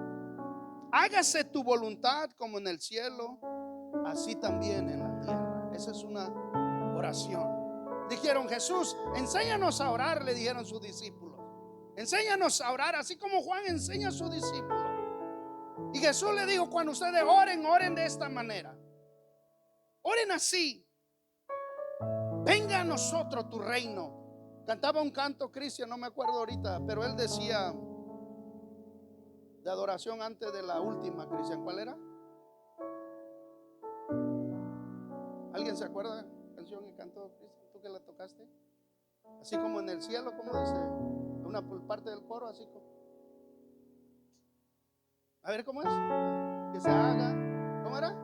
Hágase tu voluntad como en el cielo, así también en la tierra. Esa es una oración. Dijeron: Jesús, enséñanos a orar, le dijeron sus discípulos. Enséñanos a orar así como Juan enseña a sus discípulos. Y Jesús le dijo: cuando ustedes oren, oren de esta manera. Oren así: venga a nosotros tu reino. Cantaba un canto Cristian, no me acuerdo ahorita, pero él decía de adoración antes de la última, Cristian. ¿Cuál era? ¿Alguien se acuerda de la canción que cantó Cristian? ¿Tú que la tocaste? Así como en el cielo, como dice una parte del coro, así como. A ver cómo es. Que se haga. ¿Cómo era?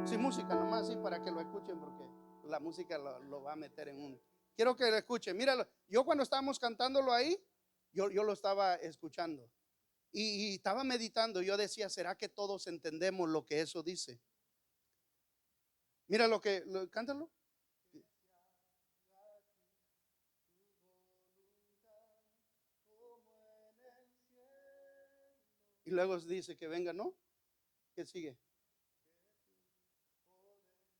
Sin música, nomás así para que lo escuchen, porque la música lo va a meter en un. Quiero que lo escuche. Míralo. Yo cuando estábamos cantándolo ahí, yo lo estaba escuchando y estaba meditando. Yo decía, ¿será que todos entendemos lo que eso dice? Mira cántalo. Y luego dice que venga, ¿no? ¿Qué sigue?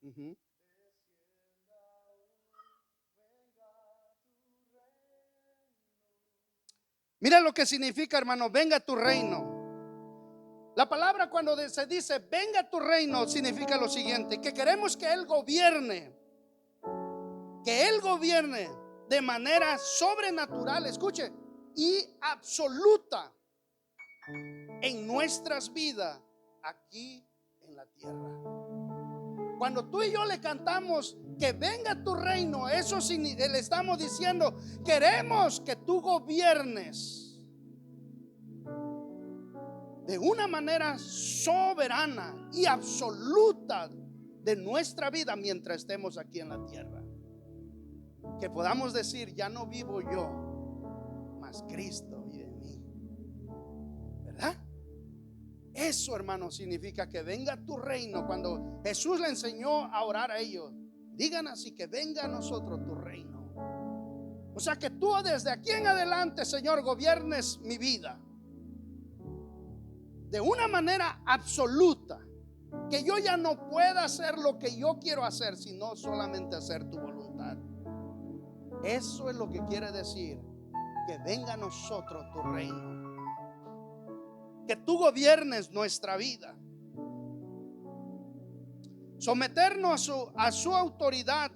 Uh-huh. Mira lo que significa, hermano, venga tu reino. La palabra cuando se dice venga tu reino significa lo siguiente, que queremos que Él gobierne de manera sobrenatural, escuche, y absoluta en nuestras vidas aquí en la tierra. Cuando tú y yo le cantamos que venga tu reino, eso le estamos diciendo, queremos que tú gobiernes de una manera soberana y absoluta de nuestra vida mientras estemos aquí en la tierra. Que podamos decir, ya no vivo yo, mas Cristo vive en mí. ¿Verdad? Eso, hermano, significa que venga tu reino. Cuando Jesús le enseñó a orar a ellos, digan así, que venga a nosotros tu reino. O sea, que tú desde aquí en adelante, Señor, gobiernes mi vida de una manera absoluta, que yo ya no pueda hacer lo que yo quiero hacer, sino solamente hacer tu voluntad. Eso es lo que quiere decir que venga a nosotros tu reino, que tú gobiernes nuestra vida, someternos a su autoridad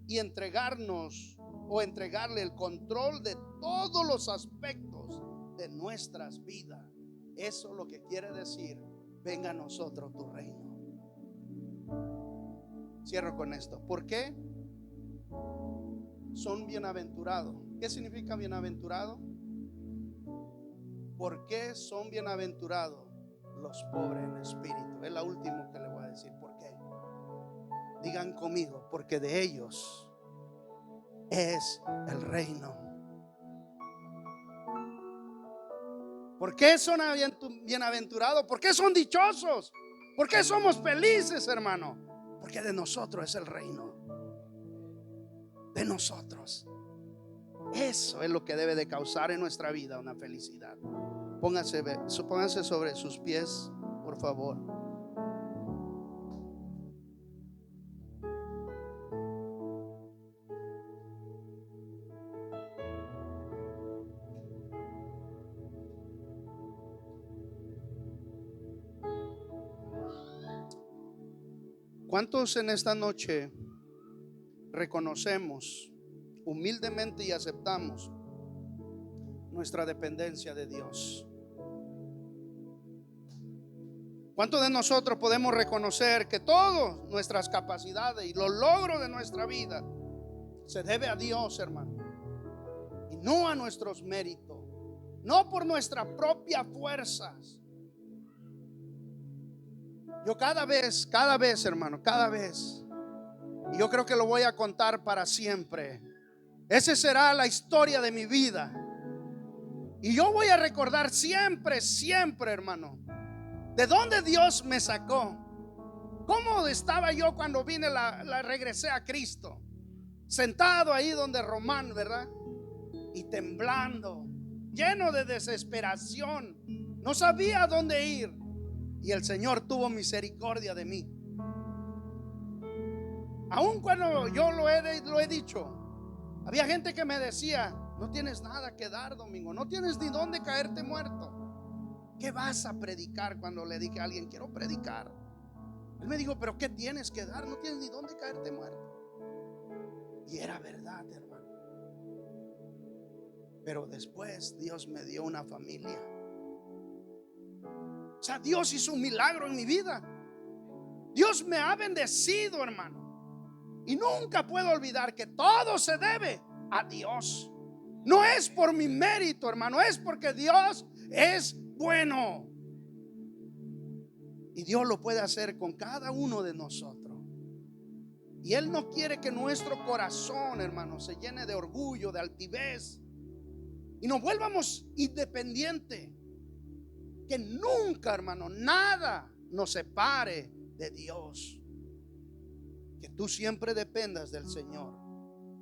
y entregarnos o entregarle el control de todos los aspectos de nuestras vidas. Eso es lo que quiere decir venga a nosotros tu reino. Cierro con esto. ¿Por qué son bienaventurados? ¿Qué significa bienaventurado? ¿Por qué son bienaventurados los pobres en espíritu? Es la última que le voy a decir. ¿Por qué? Digan conmigo, porque de ellos es el reino. ¿Por qué son bienaventurados? ¿Por qué son dichosos? ¿Por qué somos felices, hermano? Porque de nosotros es el reino. De nosotros. Eso es lo que debe de causar en nuestra vida una felicidad. Pónganse sobre sus pies, por favor. ¿Cuántos en esta noche reconocemos humildemente y aceptamos nuestra dependencia de Dios? ¿Cuántos de nosotros podemos reconocer que todas nuestras capacidades y los logros de nuestra vida se debe a Dios, hermano, y no a nuestros méritos, no por nuestras propias fuerzas? Yo cada vez, hermano, cada vez, y yo creo que lo voy a contar para siempre. Esa será la historia de mi vida. Y yo voy a recordar siempre, hermano, de dónde Dios me sacó. ¿Cómo estaba yo cuando vine, regresé a Cristo? Sentado ahí donde Román, ¿verdad? Y temblando, lleno de desesperación. No sabía a dónde ir. Y el Señor tuvo misericordia de mí. Aun cuando yo lo he dicho, había gente que me decía, no tienes nada que dar, Domingo, no tienes ni dónde caerte muerto. ¿Qué vas a predicar? Cuando le dije a alguien, quiero predicar, él me dijo, pero ¿qué tienes que dar? No tienes ni dónde caerte muerto. Y era verdad, hermano. Pero después Dios me dio una familia. O sea, Dios hizo un milagro en mi vida. Dios me ha bendecido, hermano. Y nunca puedo olvidar que todo se debe a Dios. No es por mi mérito, hermano, es porque Dios es bueno. Y Dios lo puede hacer con cada uno de nosotros. Y Él no quiere que nuestro corazón, hermano, se llene de orgullo, de altivez, y nos vuelvamos independientes. Que nunca, hermano, nada nos separe de Dios. Que tú siempre dependas del Señor.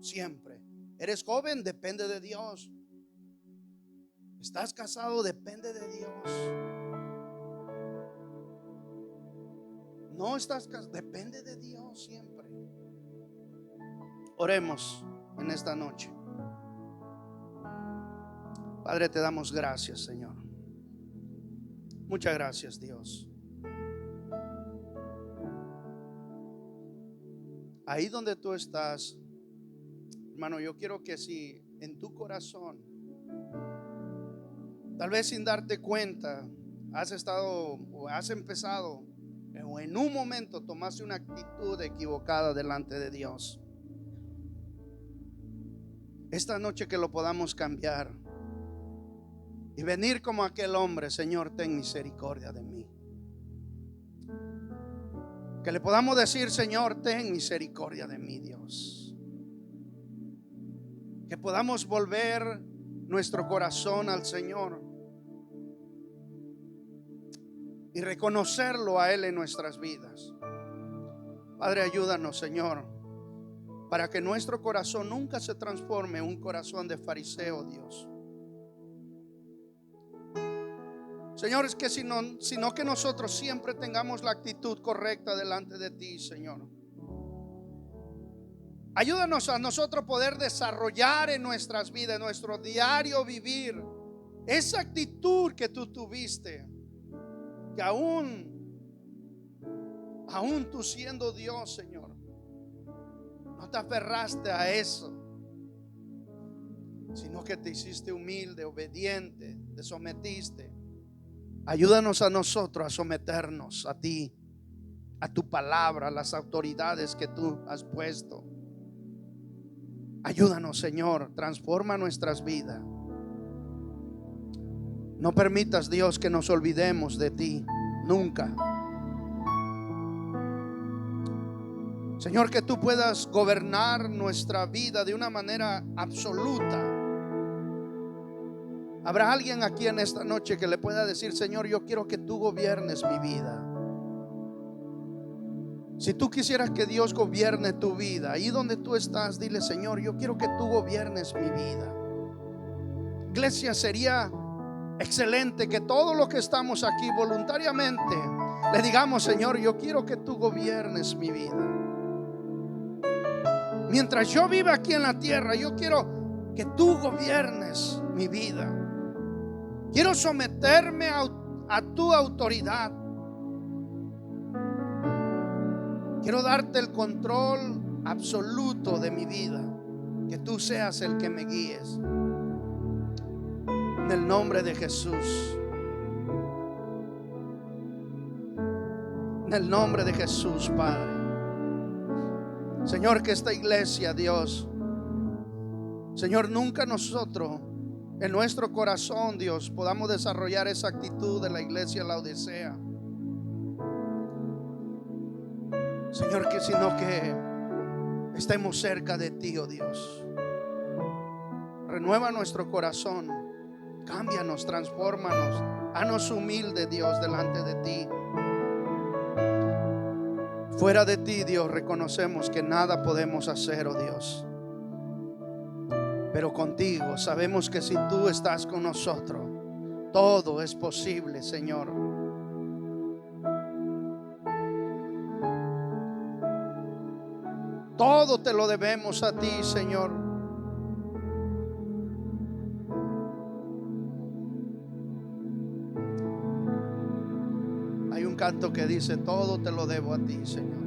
Siempre. Eres joven, depende de Dios. Estás casado, depende de Dios. No estás casado, depende de Dios siempre. Oremos en esta noche. Padre, te damos gracias, Señor. Muchas gracias, Dios. Ahí donde tú estás, hermano, yo quiero que si en tu corazón, tal vez sin darte cuenta, has estado o has empezado o en un momento tomaste una actitud equivocada delante de Dios, esta noche que lo podamos cambiar y venir como aquel hombre: Señor, ten misericordia de mí. Que le podamos decir: Señor, ten misericordia de mí, Dios. Que podamos volver nuestro corazón al Señor y reconocerlo a Él en nuestras vidas. Padre, ayúdanos, Señor, para que nuestro corazón nunca se transforme en un corazón de fariseo, Dios. Señor, es que sino que nosotros siempre tengamos la actitud correcta delante de ti, Señor. Ayúdanos a nosotros poder desarrollar en nuestras vidas, en nuestro diario vivir, esa actitud que tú tuviste, que aún tú siendo Dios, Señor, no te aferraste a eso, sino que te hiciste humilde, obediente, te sometiste. Ayúdanos a nosotros a someternos a ti, a tu palabra, a las autoridades que tú has puesto. Ayúdanos, Señor, transforma nuestras vidas. No permitas, Dios, que nos olvidemos de ti, nunca. Señor, que tú puedas gobernar nuestra vida de una manera absoluta. Habrá alguien aquí en esta noche que le pueda decir: Señor, yo quiero que tú gobiernes mi vida. Si tú quisieras que Dios gobierne tu vida, ahí donde tú estás, dile: Señor, yo quiero que tú gobiernes mi vida. Iglesia, sería excelente que todos los que estamos aquí voluntariamente le digamos: Señor, yo quiero que tú gobiernes mi vida. Mientras yo viva aquí en la tierra, yo quiero que tú gobiernes mi vida. Quiero someterme a tu autoridad. Quiero darte el control absoluto de mi vida. Que tú seas el que me guíes. En el nombre de Jesús. En el nombre de Jesús, Padre. Señor, que esta iglesia, Dios, Señor, nunca nosotros en nuestro corazón, Dios, podamos desarrollar esa actitud de la iglesia Laodicea, Señor, que sino que estemos cerca de ti, oh Dios. Renueva nuestro corazón, cámbianos, transfórmanos, haznos humildes, Dios, delante de ti. Fuera de ti, Dios, reconocemos que nada podemos hacer, oh Dios. Pero contigo sabemos que si tú estás con nosotros, todo es posible, Señor. Todo te lo debemos a ti, Señor. Hay un canto que dice: todo te lo debo a ti, Señor.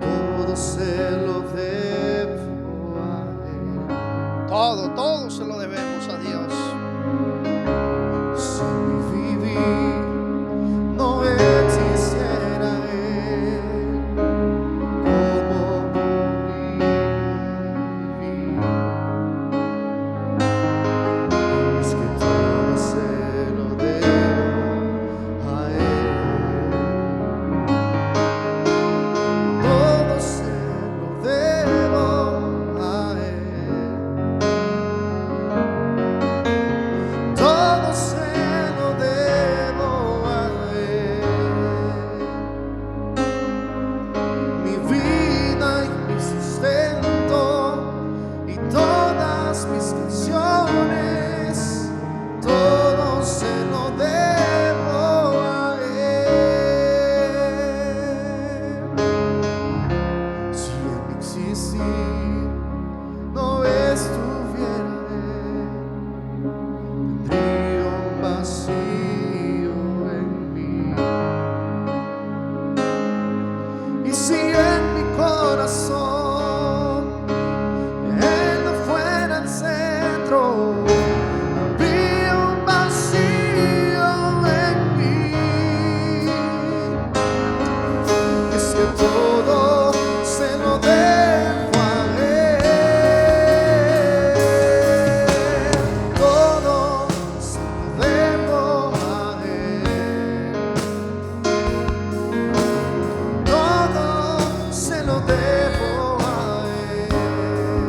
Todo se lo debo a Él. Todo se lo debemos a Dios. Si mi vivir no existiera Él, ¿cómo todas mis canciones, todo se lo debo a Él. Si en mi existir no estuviera Él, tendría un vacío en mí. Y si en mi corazón Él no fuera el centro, habría un vacío en mí. Es que todo se lo dejo a Él, todo se lo dejo a Él, todo se lo dejo a Él.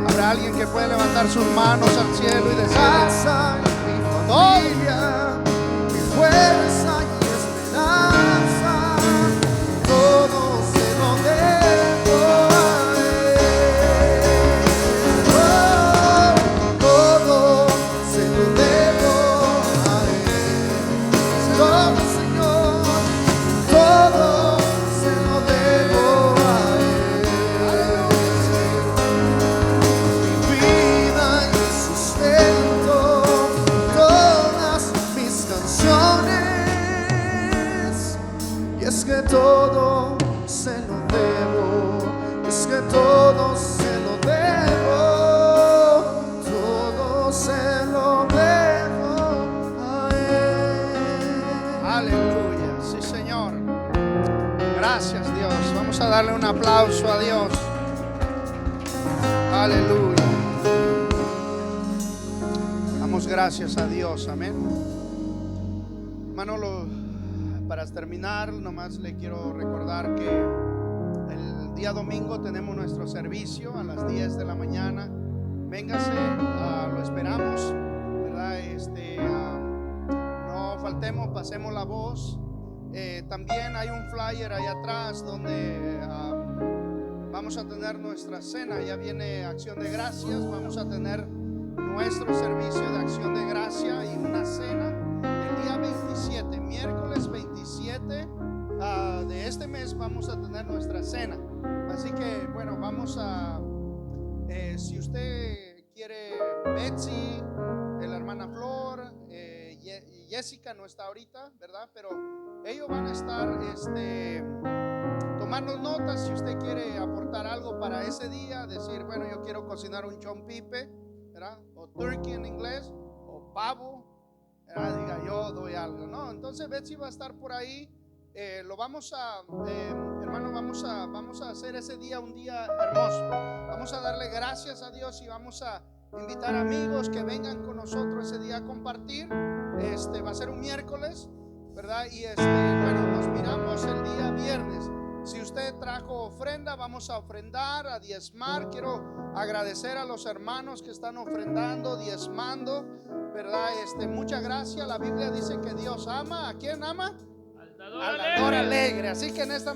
Habrá alguien que puede levantar sus manos al cielo y decir: Casa y mi familia, mi fuerza y esperanza, todo se lo dejo a Él. Oh, todo se lo dejo a Él. Todo, Señor, todo se lo dejo a Él. Mi vida y mi sustento, todas mis canciones. Y es que todo se lo debo, es que todo se lo debo, todo se lo debo a Él. aleluya, sí, Señor. Gracias, Dios. Vamos a darle un aplauso a Dios. Aleluya. Damos gracias a Dios, amén. Hermano, para terminar, nomás le quiero recordar que el día domingo tenemos nuestro servicio a las 10 de la mañana. Véngase, lo esperamos, ¿verdad? No faltemos, pasemos la voz. También hay un flyer allá atrás donde vamos a tener nuestra cena. Ya viene Acción de Gracias. Vamos a tener nuestro servicio de Acción de Gracia y una cena el día 27, miércoles 27 de este mes. Vamos a tener nuestra cena. Así que bueno, vamos a si usted quiere, Betsy, la hermana Flor, Jessica no está ahorita, ¿verdad? Pero ellos van a estar tomando notas. Si usted quiere aportar algo para ese día, decir, bueno, yo quiero cocinar un chompipe, ¿verdad? O turkey en inglés, o pavo, ¿verdad? Diga, yo doy algo, ¿no? Entonces Betsy va a estar por ahí. Lo vamos a, hermano, vamos a hacer ese día un día hermoso. Vamos a darle gracias a Dios y vamos a invitar amigos que vengan con nosotros ese día a compartir. Va a ser un miércoles, ¿verdad? Y bueno, nos miramos el día viernes. Si usted trajo ofrenda, vamos a ofrendar, a diezmar. Quiero agradecer a los hermanos que están ofrendando, diezmando, ¿verdad? Muchas gracias. La Biblia dice que Dios ama. ¿A quién ama? Al dador alegre. Así que en esta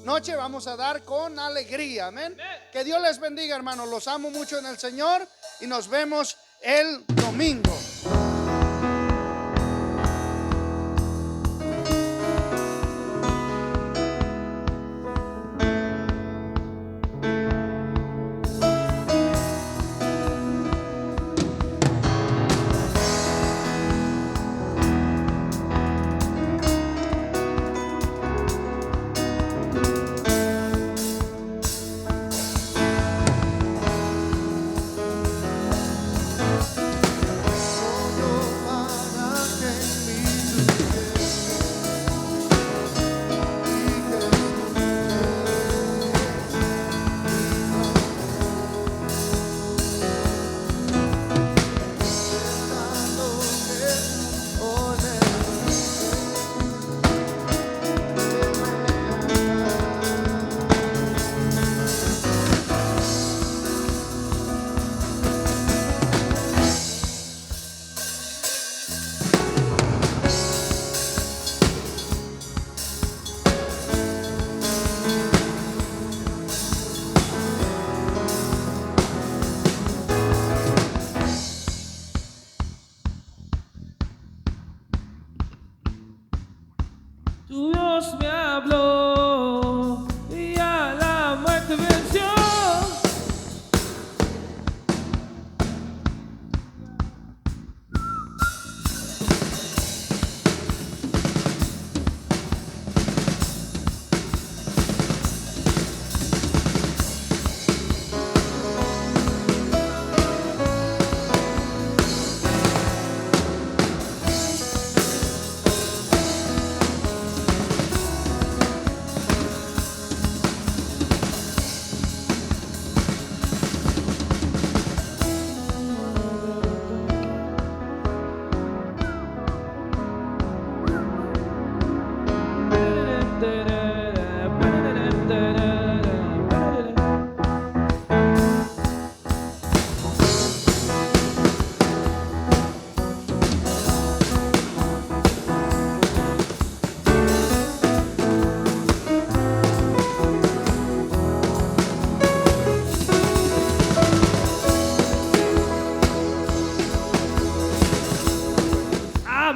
noche vamos a dar con alegría. Amén. Que Dios les bendiga, hermanos. Los amo mucho en el Señor y nos vemos el domingo.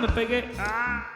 me pegué. ¡Ah!